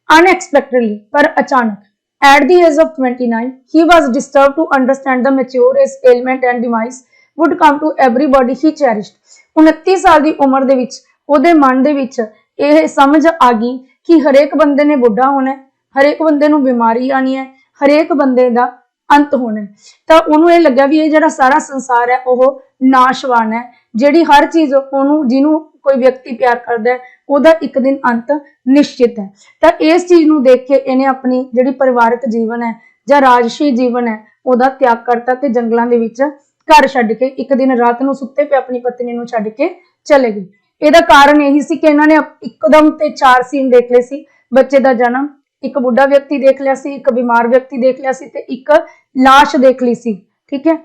Unexpectedly, ਪਰ ਅਚਾਨਕ, at the age of 29, he was disturbed to understand the mature ailment and demise would come to everybody he cherished। 29 ਸਾਲ ਦੀ ਉਮਰ ਦੇ ਵਿੱਚ ਉਹਦੇ ਮਨ ਦੇ ਵਿੱਚ ਇਹ ਸਮਝ ਆ ਗਈ ਕਿ ਹਰੇਕ ਬੰਦੇ ਨੇ ਬੁੱਢਾ ਹੋਣਾ ਹੈ, ਹਰੇਕ ਬੰਦੇ ਨੂੰ ਬਿਮਾਰੀ ਆਣੀ ਹੈ, ਹਰੇਕ ਬੰਦੇ ਦਾ ਅੰਤ ਹੋਣਾ ਹੈ। ਤਾਂ ਉਹਨੂੰ ਇਹ ਲੱਗਿਆ ਵੀ ਇਹ ਜਿਹੜਾ ਸਾਰਾ ਸੰਸਾਰ ਹੈ ਉਹ ਨਾਸ਼ਵਾਨ ਹੈ, ਜਿਹੜੀ ਹਰ ਚੀਜ਼ ਉਹਨੂੰ ਜਿਹਨੂੰ ਕੋਈ ਵਿਅਕਤੀ ਪਿਆਰ ਕਰਦਾ ਹੈ ਉਹਦਾ ਇੱਕ ਦਿਨ ਅੰਤ ਨਿਸ਼ਚਿਤ ਹੈ। ਤਾਂ ਇਸ ਚੀਜ਼ ਨੂੰ ਦੇਖ ਕੇ ਇਹਨੇ ਆਪਣੀ ਜਿਹੜੀ ਪਰਿਵਾਰਕ ਜੀਵਨ ਹੈ ਜਾਂ ਰਾਜਸੀ ਜੀਵਨ ਹੈ ਉਹਦਾ ਤਿਆਗ ਕਰਤਾ ਤੇ ਜੰਗਲਾਂ ਦੇ ਵਿੱਚ ਘਰ ਛੱਡ ਕੇ ਇੱਕ ਦਿਨ ਰਾਤ ਨੂੰ ਸੁੱਤੇ ਪਏ ਆਪਣੀ ਪਤਨੀ ਨੂੰ ਛੱਡ ਕੇ ਚਲੇ ਗਏ। ਇਹਦਾ ਕਾਰਨ ਇਹੀ ਸੀ ਕਿ ਇਹਨਾਂ ਨੇ ਇੱਕਦਮ ਤੇ 4 ਸੀਨ ਦੇਖ ਲਏ ਸੀ, ਬੱਚੇ ਦਾ ਜਨਮ, ਇੱਕ ਬੁੱਢਾ ਵਿਅਕਤੀ ਦੇਖ ਲਿਆ ਸੀ, ਇੱਕ ਬਿਮਾਰ ਵਿਅਕਤੀ ਦੇਖ ਲਿਆ ਸੀ ਤੇ ਇੱਕ ਲਾਸ਼ ਦੇਖ ਲਈ ਸੀ। ਠੀਕ ਹੈ,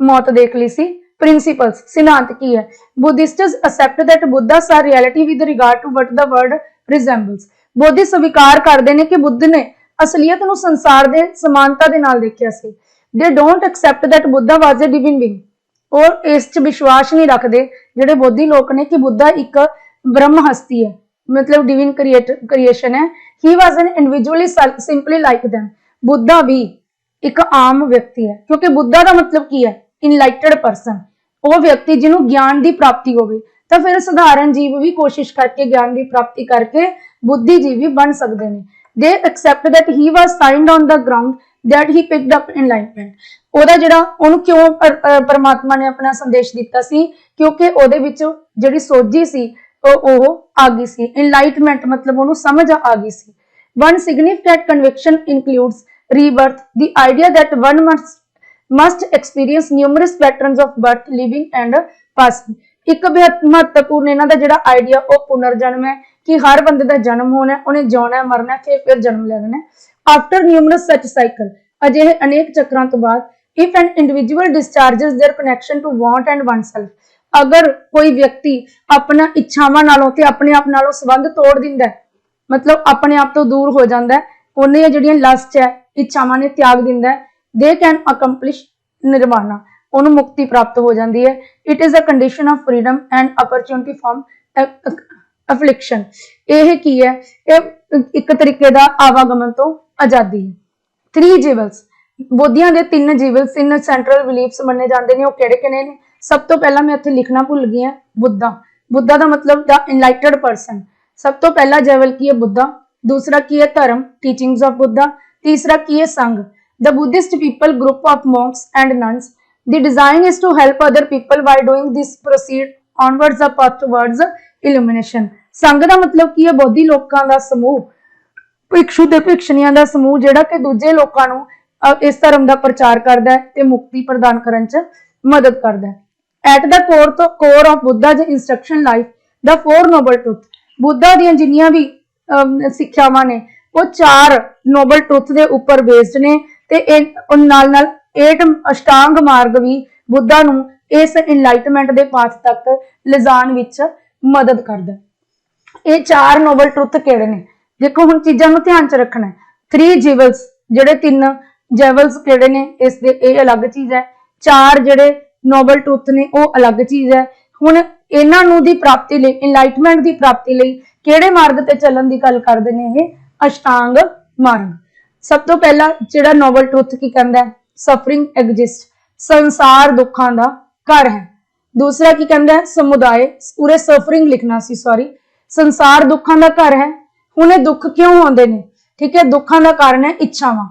ਮੌਤ ਦੇਖ ਲਈ ਸੀ। ਪ੍ਰਿੰਸੀਪल्स सिद्धांत की है, Buddhists accept that Buddha saw reality with regard to what the world resembles। ਬੋਧੀ ਸਵੀਕਾਰ ਕਰਦੇ ਨੇ ਕਿ ਬੁੱਧ ਨੇ ਅਸਲੀਅਤ ਨੂੰ ਸੰਸਾਰ ਦੇ ਸਮਾਨਤਾ ਦੇ ਨਾਲ ਦੇਖਿਆ ਸੀ। they don't accept that buddha was a divine being। और ਇਸ ਚ ਵਿਸ਼ਵਾਸ ਨਹੀਂ ਰੱਖਦੇ ਜਿਹੜੇ ਬੋਧੀ ਲੋਕ ਨੇ ਕਿ ਬੁੱਧਾ ਇੱਕ ਬ੍ਰਹਮ ਹਸਤੀ ਹੈ, मतलब डिविन क्रिएशन है। he was an individually simply like them। ਬੁੱਧਾ ਵੀ ਇੱਕ ਆਮ ਵਿਅਕਤੀ ਹੈ, ਕਿਉਂਕਿ ਬੁੱਧਾ ਦਾ ਮਤਲਬ ਕੀ ਹੈ? ਇਨਲਾਈਟਡ ਪਰਸਨ, ਉਹ ਵਿਅਕਤੀ ਜਿਹਨੂੰ ਗਿਆਨ ਦੀ ਪ੍ਰਾਪਤੀ ਹੋਵੇ। ਤਾਂ ਫਿਰ ਸਧਾਰਨ ਜੀਵ ਵੀ ਕੋਸ਼ਿਸ਼ ਕਰਕੇ ਗਿਆਨ ਦੀ ਪ੍ਰਾਪਤੀ ਕਰਕੇ ਬੁੱਧੀਜੀਵੀ ਬਣ ਸਕਦੇ ਨੇ। they accept that he was signed on the ground that he picked up enlightenment। ਉਹਦਾ ਜਿਹੜਾ ਉਹਨੂੰ ਕਿਉਂ ਪਰਮਾਤਮਾ ਨੇ ਆਪਣਾ ਸੰਦੇਸ਼ ਦਿੱਤਾ ਸੀ? ਕਿਉਂਕਿ ਉਹਦੇ ਵਿੱਚ ਜਿਹੜੀ ਸੋਝੀ ਸੀ ਉਹ ਆ ਗਈ ਸੀ। enlightenment ਮਤਲਬ ਉਹਨੂੰ ਸਮਝ ਆ ਗਈ ਸੀ। one significant conviction includes rebirth, the idea that one must experience numerous patterns of birth, living and passing। ਇੱਕ ਮਹੱਤਵਪੂਰਨ ਇਹਨਾਂ ਦਾ ਜਿਹੜਾ ਆਈਡੀਆ ਉਹ ਪੁਨਰ ਜਨਮ ਹੈ ਕਿ ਹਰ ਬੰਦੇ ਦਾ ਜਨਮ ਹੋਣਾ, ਉਹਨੇ ਜਿਉਣਾ, ਮਰਨਾ, ਫਿਰ ਜਨਮ ਲੈਣਾ। ਆਫਟਰ ਨਿਊਮਰਸ ਸਚ ਸਾਈਕਲ, ਅਜਿਹੇ ਅਨੇਕ ਚੱਕਰਾਂ ਤੋਂ ਬਾਅਦ, if an individual discharges their connection to want and oneself, ਅਗਰ ਕੋਈ ਵਿਅਕਤੀ ਆਪਣਾ ਇੱਛਾਵਾਂ ਨਾਲੋਂ ਤੇ ਆਪਣੇ ਆਪ ਨਾਲੋਂ ਸੰਬੰਧ ਤੋੜ ਦਿੰਦਾ ਹੈ, ਮਤਲਬ ਆਪਣੇ ਆਪ ਤੋਂ ਦੂਰ ਹੋ ਜਾਂਦਾ ਹੈ, ਉਹਨੇ ਜਿਹੜੀਆਂ ਲਸਟ ਹੈ, ਇੱਛਾਵਾਂ ਨੇ ਤਿਆਗ ਦਿੰਦਾ ਹੈ, they can accomplish nirvana, ਉਹਨੂੰ ਮੁਕਤੀ ਪ੍ਰਾਪਤ ਹੋ ਜਾਂਦੀ ਹੈ। it is a condition of freedom and opportunity from affliction। ਇਹ ਕੀ ਹੈ? ਇਹ ਇੱਕ ਤਰੀਕੇ ਦਾ ਆਵਾਗਮਨ ਤੋਂ ਆਜ਼ਾਦੀ ਹੈ। 3 jewels, ਬੋਧੀਆਂ ਦੇ 3 jewels, 3 ਸੈਂਟਰਲ ਬਿਲੀਫਸ ਮੰਨੇ ਜਾਂਦੇ ਨੇ। ਉਹ ਕਿਹੜੇ ਨੇ? ਸਭ ਤੋਂ ਪਹਿਲਾਂ ਮੈਂ ਇੱਥੇ ਲਿਖਣਾ ਭੁੱਲ ਗਈ ਹਾਂ, ਬੁੱਧਾ। ਬੁੱਧਾ ਦਾ ਮਤਲਬ ਦਾ ਇਨਲਾਈਟਡ ਪਰਸਨ। ਸਭ ਤੋਂ ਪਹਿਲਾ ਜੈਵਲ ਕੀ ਹੈ? ਬੁੱਧਾ। ਦੂਸਰਾ ਕੀ ਹੈ? ਧਰਮ, ਟੀਚਿੰਗਸ ਆਫ ਬੁੱਧਾ। ਤੀਸਰਾ ਕੀ ਹੈ? ਸੰਘ, the Buddhist people group of monks and nuns। the design is to help other people by doing this proceed onwards the path towards illumination। ਸੰਘ ਦਾ ਮਤਲਬ ਕੀ ਹੈ? ਬੋਧੀ ਲੋਕਾਂ ਦਾ ਸਮੂਹ, ਭਿਕਸ਼ੂ ਤੇ ਭਿਕਸ਼ਣੀਆਂ ਦਾ ਸਮੂਹ ਜਿਹੜਾ ਕਿ ਦੂਜੇ ਲੋਕਾਂ ਨੂੰ ਇਸ ਧਰਮ ਦਾ ਪ੍ਰਚਾਰ ਕਰਦਾ ਹੈ ਤੇ ਮੁਕਤੀ ਪ੍ਰਦਾਨ ਕਰਨ ਚ ਮਦਦ ਕਰਦਾ ਹੈ। at the core of Buddha's instruction life the 4 noble truth। Buddha ਦੀਆਂ ਜਿੰਨੀਆਂ ਵੀ ਸਿੱਖਿਆਵਾਂ ਨੇ ਉਹ 4 ਨੋਬਲ ਟਰੁੱਥ ਦੇ ਉੱਪਰ ਬੇਸਡ ਨੇ ਤੇ ਨਾਲ 8 ਅਸ਼ਟਾਂਗ ਮਾਰਗ ਵੀ ਬੁੱਧਾ ਨੂੰ ਇਸ ਇਨਲਾਈਟਮੈਂਟ ਦੇ ਪਾਥ ਤੱਕ ਲਿਜਾਣ ਵਿੱਚ ਮਦਦ ਕਰਦਾ। ਇਹ 4 ਨੋਬਲ ਟਰੁੱਥ ਕਿਹੜੇ ਨੇ? ਦੇਖੋ ਹੁਣ ਚੀਜ਼ਾਂ ਨੂੰ ਧਿਆਨ ਚ ਰੱਖਣਾ ਹੈ। 3 ਜੈਵਲਸ, ਜਿਹੜੇ 3 ਜੈਵਲਸ ਕਿਹੜੇ ਨੇ? ਇਸ ਦੇ ਇਹ ਅਲੱਗ ਚੀਜ਼ ਹੈ। 4 ਜਿਹੜੇ ਨੋਬਲ ਟਰੁੱਥ ਨੇ ਉਹ ਅਲੱਗ ਚੀਜ਼ ਹੈ। ਹੁਣ ਇਹਨਾਂ ਨੂੰ ਦੀ ਪ੍ਰਾਪਤੀ ਲਈ, ਇਨਲਾਈਟਮੈਂਟ ਦੀ ਪ੍ਰਾਪਤੀ ਲਈ ਕਿਹੜੇ ਮਾਰਗ ਤੇ ਚੱਲਣ ਦੀ ਗੱਲ ਕਰਦੇ ਨੇ? ਇਹ ਅਸ਼ਟਾਂਗ ਮਾਰਗ। ਸਭ ਤੋਂ ਪਹਿਲਾ ਜਿਹੜਾ ਨੋਬਲ ਟਰੁੱਥ ਕੀ ਕਹਿੰਦਾ ਹੈ? ਸਫਰਿੰਗ ਐਗਜ਼ਿਸਟ, ਸੰਸਾਰ ਦੁੱਖਾਂ ਦਾ ਘਰ ਹੈ। ਦੂਸਰਾ ਕੀ ਕਹਿੰਦਾ ਹੈ? ਸਮੁਦਾਇ, ਪੂਰੇ ਸਫਰਿੰਗ ਲਿਖਣਾ ਸੀ, ਸੌਰੀ, ਸੰਸਾਰ ਦੁੱਖਾਂ ਦਾ ਘਰ ਹੈ। ਹੁਣ ਇਹ ਦੁੱਖ ਕਿਉਂ ਆਉਂਦੇ ਨੇ? ਠੀਕ ਹੈ, ਦੁੱਖਾਂ ਦਾ ਕਾਰਨ ਹੈ ਇੱਛਾਵਾਂ।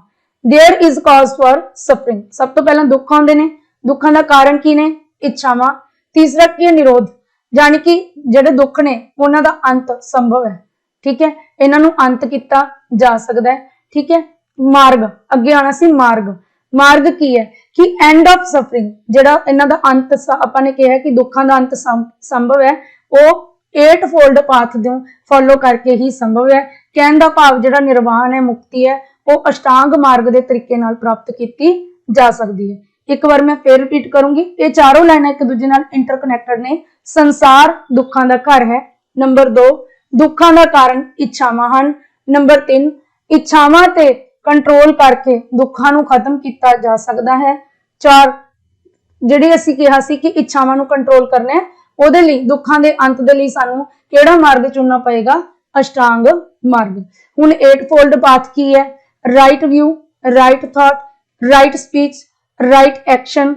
There is cause for suffering। ਸਭ ਤੋਂ ਪਹਿਲਾਂ ਦੁੱਖ ਆਉਂਦੇ ਨੇ, ਦੁੱਖਾਂ ਦਾ ਕਾਰਨ ਕੀ ਨੇ? ਇੱਛਾਵਾਂ। ਤੀਸਰਾ ਕੀ ਹੈ? ਨਿਰੋਧ, ਯਾਨੀ ਕਿ ਜਿਹੜੇ ਦੁੱਖ ਨੇ ਉਹਨਾਂ ਦਾ ਅੰਤ ਸੰਭਵ ਹੈ। ਠੀਕ ਹੈ, ਇਹਨਾਂ ਨੂੰ ਅੰਤ ਕੀਤਾ ਜਾ ਸਕਦਾ ਹੈ। ਠੀਕ ਹੈ, ਮਾਰਗ, ਅੱਗੇ ਆਣਾ ਸੀ ਮਾਰਗ। ਮਾਰਗ ਕੀ ਹੈ? ਕਿ ਐਂਡ ਆਫ ਸਫਰਿੰਗ, ਜਿਹੜਾ ਇਹਨਾਂ ਦਾ ਅੰਤ ਆਪਾਂ ਨੇ ਕਿਹਾ ਕਿ ਦੁੱਖਾਂ ਦਾ ਅੰਤ ਸੰਭਵ ਹੈ, ਉਹ 8 ਫੋਲਡ ਪਾਥ ਨੂੰ ਫੋਲੋ ਕਰਕੇ ਹੀ ਸੰਭਵ ਹੈ। ਕਹਿਣ ਦਾ ਭਾਵ ਜਿਹੜਾ ਨਿਰਵਾਣ ਹੈ, ਮੁਕਤੀ ਹੈ, ਉਹ ਅਸ਼ਟਾਂਗ ਮਾਰਗ ਦੇ ਤਰੀਕੇ ਨਾਲ ਪ੍ਰਾਪਤ ਕੀਤੀ ਜਾ ਸਕਦੀ ਹੈ। ਇੱਕ ਵਾਰ ਮੈਂ ਫੇਰ ਰਿਪੀਟ ਕਰੂੰਗੀ, ਇਹ ਚਾਰੋਂ ਲਾਈਨਾਂ ਇੱਕ ਦੂਜੇ ਨਾਲ ਇੰਟਰਕਨੈਕਟਡ ਨੇ। ਸੰਸਾਰ ਦੁੱਖਾਂ ਦਾ ਘਰ ਹੈ। ਨੰਬਰ 2, ਦੁੱਖਾਂ ਦਾ ਕਾਰਨ ਇੱਛਾਵਾਂ ਹਨ। ਨੰਬਰ 3, ਇੱਛਾਵਾਂ ਤੇ ਕੰਟਰੋਲ ਕਰਕੇ ਦੁੱਖਾਂ ਨੂੰ ਖਤਮ ਕੀਤਾ ਜਾ ਸਕਦਾ ਹੈ। 4, ਜਿਹੜੀ ਅਸੀਂ ਕਿਹਾ ਸੀ ਕਿ ਇੱਛਾਵਾਂ ਨੂੰ ਕੰਟਰੋਲ ਕਰਨਾ ਹੈ, ਉਹਦੇ ਲਈ ਦੁੱਖਾਂ ਦੇ ਅੰਤ ਦੇ ਲਈ ਸਾਨੂੰ ਕਿਹੜਾ ਮਾਰਗ ਚੁਣਨਾ ਪਏਗਾ? ਅਸ਼ਟਾਂਗ ਮਾਰਗ। ਹੁਣ 8 ਫੋਲਡ ਪਾਥ ਕੀ ਹੈ? Right view, right thought, right speech, right action,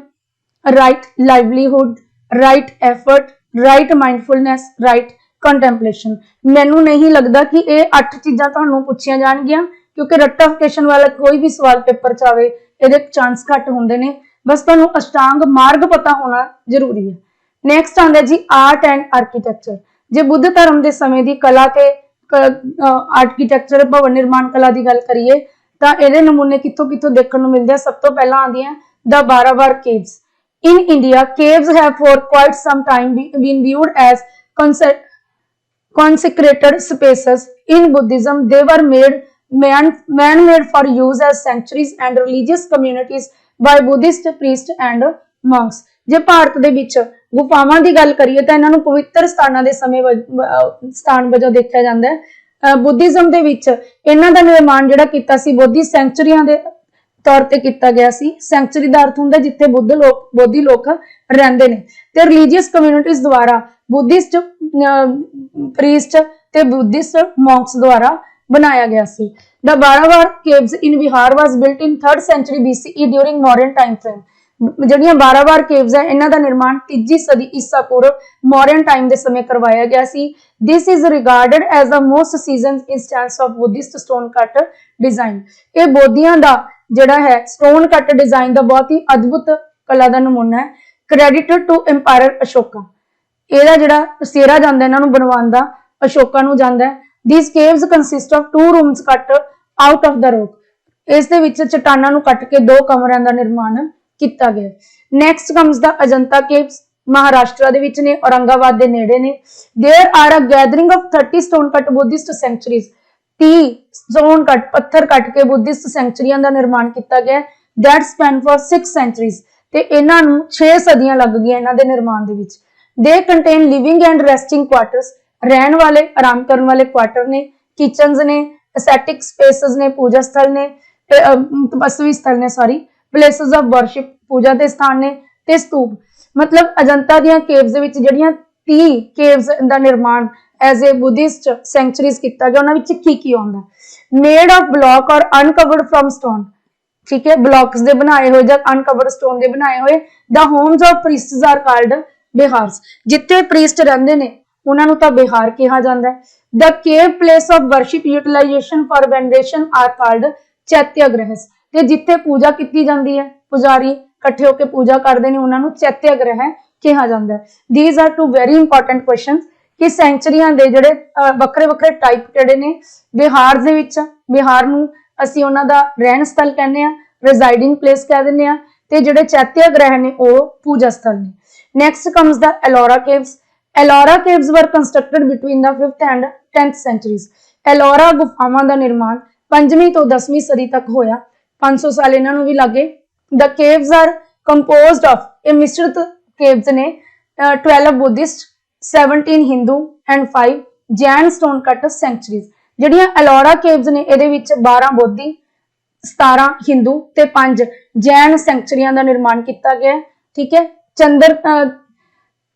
right livelihood, right effort, right mindfulness, right contemplation. मैनू नहीं लगता कि ये 8 चीज़ां तुहानूं पूछियां जाणगियां, क्योंकि रट्टाफिकेशन वाला कोई भी सवाल पेपर च आवे इहदे चांस घट हुंदे ने। बस तुहानूं अष्टांग मार्ग पता होना जरूरी है। नैक्सट आंदा जी आर्ट एंड आर्कीटैक्चर। जे बुद्ध धर्म के समय की कला ते आर्कीटैक्चर भवन निर्माण कला की गल करिए तो ये नमूने कितों कितों देखने को मिलते हैं। सब तो पहला आंदियां the Barabar caves in India. Caves have for quite some time been viewed as consecrated spaces in Buddhism. They were man-made for use as sanctuaries and religious communities by Buddhist priests and monks. जे भारत दे विच गुफावां दी गल करिए तो इन्हां नूं पवित्र स्थानां दे समय स्थान वजों देखा जाता है। बुद्धिज्म दे विच इन्हां दा निर्माण जिहड़ा कीता सी बोधि सैंक्चुरीआं दे तौर ते किया गया सी। सैंक्चुरी दा अर्थ हुंदा जिथे बोधि लोग रहिंदे ने ते रिलीजियस कम्यूनिटीज द्वारा बुद्धिस्ट प्रीस्ट ते बुद्धिस्ट मॉन्क्स द्वारा बनाया गया सी। The Barabar caves in Bihar was built in 3rd century BCE during Mauryan time frame. ਜਿਹੜੀਆਂ 12 केव्स है इन्हां दा निर्माण 3वीं सदी ईसा पूर्व मौर्यन टाइम के समय करवाया गया सी। This is regarded as the most seasoned instance of Buddhist stone cut design. ये बोधियां दा जिहड़ा है स्टोन कट डिजाइन का बहुत ही अद्भुत कला का नमूना है। Credited to empire Ashoka. ਇਹਦਾ ਜਿਹੜਾ ਸਿਹਰਾ ਜਾਂਦਾ ਇਹਨਾਂ ਨੂੰ ਬਣਵਾਉਣ ਦਾ ਅਸ਼ੋਕਾ ਨੂੰ ਜਾਂਦਾ ਹੈ। These caves consist of 2 rooms ਕੱਟ ਆਊਟ ਆਫ ਦਾ ਰੌਕ। ਇਸ ਦੇ ਵਿੱਚ ਚਟਾਨਾਂ ਨੂੰ ਕੱਟ ਕੇ 2 ਕਮਰਿਆਂ ਦਾ ਨਿਰਮਾਣ ਕੀਤਾ ਗਿਆ। Next comes the Ajanta caves. Maharashtra ਦੇ ਵਿੱਚ ਨੇ, औरंगाबाद ਦੇ ਨੇੜੇ ਨੇ। There are a gathering of 30 stone cut Buddhist centuries. 30 stone cut पत्थर कट के बुद्धिस्ट सेंचुरीਆਂ ਦਾ ਨਿਰਮਾਣ ਕੀਤਾ ਗਿਆ। दैट स्पैन फॉर 6 सेंचुरीज ਤੇ ਇਹਨਾਂ ਨੂੰ 6 ਸਦੀਆਂ ਲੱਗ ਗਈਆਂ ਇਹਨਾਂ ਦੇ ਨਿਰਮਾਣ ਦੇ ਵਿੱਚ। They contain living and resting quarters. रहने वाले आराम करने वाले क्वार्टर ने, किचन्स ने, एसेटिक स्पेसेस ने, पूजा स्थल ने, तपस्वी स्थल ने, सॉरी प्लेसेस ऑफ वर्शिप पूजा के स्थान ने ते स्तूप। मतलब अजंता दियां केव्स दे विच जिहड़ियां 30 केव्स दा निर्माण एज ए बुद्धिस्ट सेंचुरीज किया गया। उन्हां विच की आउंदा मेड ऑफ ब्लॉक और अनकवर्ड फ्रॉम स्टोन। ठीक है, ब्लॉक्स दे बनाए हुए जां अनकवर्ड स्टोन दे बनाए हुए। The homes of priests are called viharas. जिथे प्रीस्ट रहंदे ने उन्हां नूं तां बिहार कहा जांदा है। The cave place of worship utilization for veneration are called chaityagrihas. ते जिथे पूजा की जाती है, पुजारी इकट्ठे होकर पूजा करते हैं, उन्हां नूं चैत्याग्रह कहा जाता है। These are 2 very important question कि सेंचुरीआं दे जिहड़े वक्रे वक्रे टाइप जिहड़े ने बिहार दे विच, बिहार नूं असीं उन्हां दा रहन स्थल कहने आ, रिजाइडिंग प्लेस कह दिंदे आ, ते जिहड़े चैत्याग्रह ने वो पूजा स्थल ने। Next comes the Ellora caves. Ellora caves were constructed between the 5th and 10th centuries. Ellora गुफावां दा निर्माण 5वीं तो 10वीं सदी तक होया। 500 साल इन्हां नूं भी लगे। The caves are composed of a मिश्रित caves ने 12 Buddhist, 17 Hindu and 5 Jain stone cut sanctuaries। ਜਿਹੜੀਆਂ Ellora caves ਨੇ ਇਹਦੇ ਵਿੱਚ 12 ਬੋਧੀ, 17 ਹਿੰਦੂ ਤੇ 5 ਜੈਨ ਸੈਂਚੁਰੀਆਂ ਦਾ ਨਿਰਮਾਣ ਕੀਤਾ ਗਿਆ। ठीक है,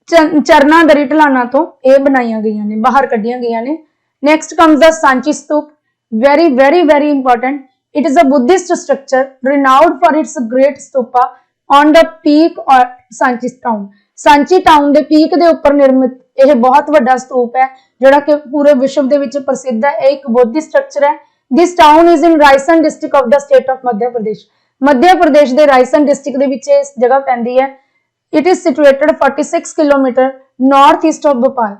चरना दरी ढलाना तो ये बनाई गई ने, बाहर कढ़िया गई ने। Next comes the Sanchi stupa. Very very very important. It is a Buddhist structure renowned for its great stupa on the peak और सांची टाउन। सांची टाउन के पीक के उपर निर्मित यह बहुत बड़ा स्तूप है जोड़ा कि पूरे विश्व के विच प्रसिद्ध है। एक बुद्धिस्ट स्ट्रक्चर है। This town is in Raisen district of the state of Madhya Pradesh. Madhya Pradesh के रायसन डिस्ट्रिक्ट के विच इस जगह पैंदी है। It is situated 46 kilometre north east of Bhopal.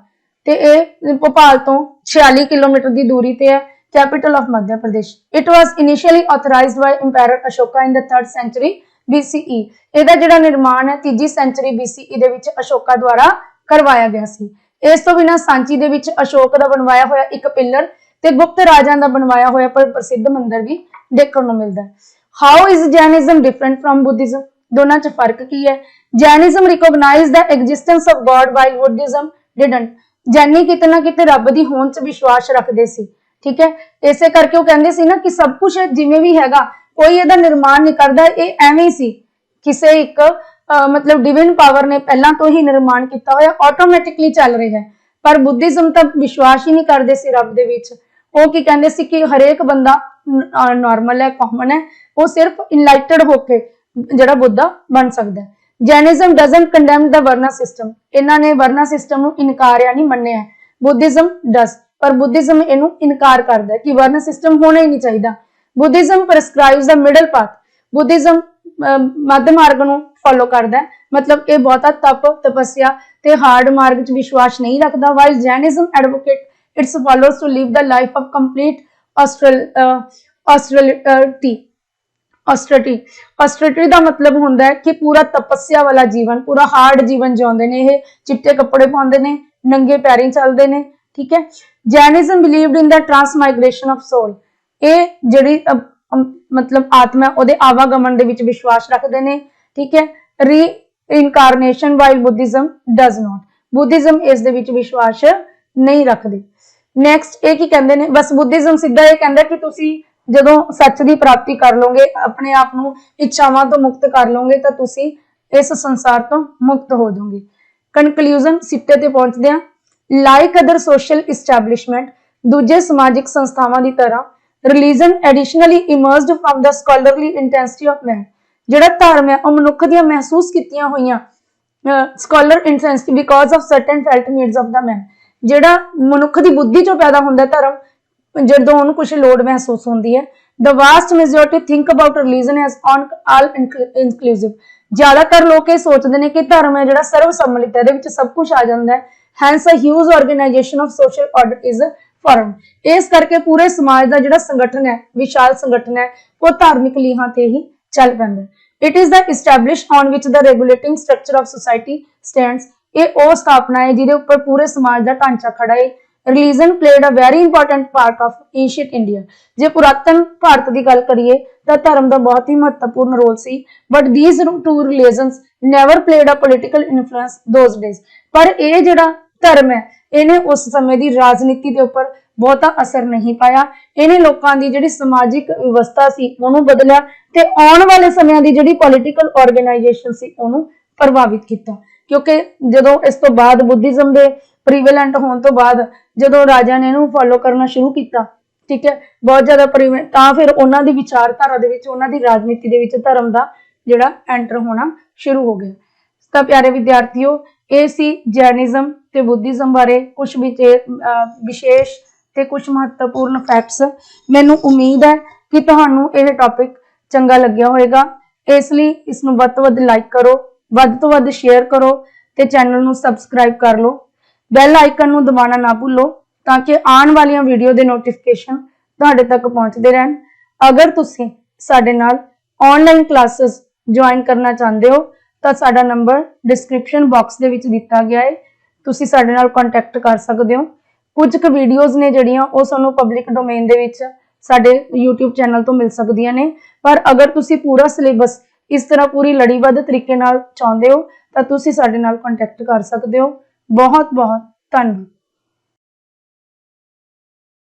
ते ये भोपाल तो 46 किलोमीटर की दूरी ते है। Capital of Madhya Pradesh. It was initially authorized by empire Ashoka in the 3rd century BCE। ਇਹਦਾ ਜਿਹੜਾ ਨਿਰਮਾਣ ਹੈ 3वीं ਸੈਂਚੁਰੀ BCE ਦੇ ਵਿੱਚ ਅਸ਼ੋਕਾ ਦੁਆਰਾ ਕਰਵਾਇਆ ਗਿਆ ਸੀ। ਇਸ ਤੋਂ ਬਿਨਾਂ ਸਾਂਚੀ ਦੇ ਵਿੱਚ ਅਸ਼ੋਕ ਦਾ ਬਣਵਾਇਆ ਹੋਇਆ ਇੱਕ ਪਿੱਲਰ ਤੇ ਗੁਪਤ ਰਾਜਾਂ ਦਾ ਬਣਵਾਇਆ ਹੋਇਆ ਪ੍ਰਸਿੱਧ ਮੰਦਿਰ ਵੀ ਦੇਖਣ ਨੂੰ ਮਿਲਦਾ ਹੈ। How is Jainism different from Buddhism. ਦੋਨਾਂ 'ਚ ਫਰਕ ਕੀ ਹੈ। Jainism recognise the existence of God while Buddhism didn't. जैनी किते ना किते रब दी होंद च विश्वास रखते सी। ठीक है, इसे करके वो कहंदे सी ना कि सब कुछ जिवें भी हैगा, कोई इहदा निर्माण नहीं करदा, ये एवें ही सी। किसे एक मतलब डिविन पावर ने पहला तो ही निर्माण किया होया, ऑटोमैटिकली चल रहा है। पर बुद्धिज्म तो विश्वास ही नहीं करते सी रब दे विच। वो की कहंदे सी कि हरेक बंदा नॉर्मल है, कॉमन है, वो सिर्फ इनलाइटेड होके जिहड़ा बुद्धा बन सकदा है। Jainism doesn't condemn the varna system, इन्हां ने वर्ना सिस्टम नूं इनकारिया नहीं मन्निया। बुद्धिज्म डस, पर बुद्धिज्म इनू इनकार करता है कि वर्ण सिस्टम होना ही नहीं चाहिए। Buddhism prescribes the middle path, Buddhism मध्य मार्ग नूं फॉलो करता है, मतलब ये बहुता तप तपस्या ते हार्ड मार्ग च विश्वास नहीं रखता। While Jainism advocate its followers to live the life of complete austerity. Austerity का मतलब होंदा है कि पूरा तपस्या वाला जीवन, पूरा हार्ड जीवन जिउंदे ने। ये चिट्टे कपड़े पाउंदे ने, नंगे पैरी चलते ने, ठीक है। Jainism believed in the transmigration of soul, ये जिहड़ी मतलब आत्मा ओदे आवागमन दे विच विश्वास रखते ने, ठीक है। री incarnation, while Buddhism does not, Buddhism इस दे विच विश्वास नहीं रखते। नैक्सट ये की कहते हैं, बस बुद्धिज्म सीधा ये कहता कि तुसी जदों सच की प्राप्ति कर लोगे, अपने आप को इच्छावां तो मुक्त कर लोगे, तो तुसी इस संसार तो मुक्त हो जाओगे। कनकलूजन सिट्टे ते पहुंचते हैं। लाइक अदर सोशल इस्टैबलिशमेंट, दूजे समाजिक संस्थावां की तरह religion additionally immersed from the scholarly intensity of man, जिहड़ा धर्म है वह मनुख दी महसूस कीतियां होईयां scholar intensity because of certain felt needs of the man, जिहड़ा मनुख की बुद्धि चों पैदा हुंदा धर्म, जदों उन्हें कुछ लोड़ महसूस होती है। The vast majority think about religion as on all inclusive, ज्यादातर लोग ये सोचते हैं कि धर्म है जो सर्व सम्मिलित है, ये सब कुछ आ जाता है। Hence a huge organization of social order is form, इस करके पूरे समाज का जो संगठन है, विशाल संगठन है, वो धार्मिक लीहां ते ही चल पैंदा है। It is the establish on which the regulating structure of society stands, ये वो स्थापना है जिहदे उपर पूरे समाज का ढांचा खड़ा है। Religion played a very important part of ancient India, जे पुरातन भारत की गल करिए तो धर्म का बहुत ही महत्वपूर्ण रोल सी, but these two religions never played a political influence those days, पर यह जिहड़ा धर्म है इन्हें उस समय की राजनीति के उपर बहुता असर नहीं पाया। इन्हें लोगों की जिहड़ी समाजिक व्यवस्था सी उन्होंने बदलिया ते आने वाले समय की जिहड़ी पॉलिटिकल ऑर्गेनाइजेशन सी उन्होंने प्रभावित किया, क्योंकि जदों इस तो बाद बुद्धिज्म के प्रीवेलेंट होने तो बाद जदों राजा ने इन्हू फॉलो करना शुरू किया, ठीक है, बहुत ज्यादा प्रीवेलेंट, तो फिर उन्होंने विचारधारा दे विच, उन्होंने राजनीति दे विच धर्म का जिहड़ा एंटर होना शुरू हो गया। तो प्यारे विद्यार्थियों, ये सी जैनिज्म ते बुद्धिज्म बारे कुछ विशेष ते कुछ महत्वपूर्ण फैक्ट्स। मैनूं उम्मीद है कि तुहानूं यह टॉपिक चंगा लग्या होएगा, इसलिए इसनूं वध तो वध लाइक करो, वध तो वध शेयर करो ते चैनल नूं सबसक्राइब कर लो। बैल आइकन नूं दबाना ना भूलो ताकि आने वाली वीडियो के नोटिफिकेशन तुहाडे तक पहुंचते रहन। अगर तुसीं साडे नाल ऑनलाइन क्लासेस ज्वाइन करना चाहते हो तो साडा नंबर डिस्क्रिप्शन बॉक्स दे विच दिता गया है, तुसीं साडे नाल कॉन्टैक्ट कर सकते हो। कुछ क वीडियोज़ ने जिहड़ियां ओह सानूं पब्लिक डोमेन दे विच साडे यूट्यूब चैनल तो मिल सकदियां ने, पर अगर तुसीं पूरा सिलेबस इस तरह पूरी लड़ीबद्ध तरीके नाल चाहुंदे हो तो तुसीं साडे नाल कॉन्टैक्ट कर सकते हो। बहुत बहुत धन्यवाद।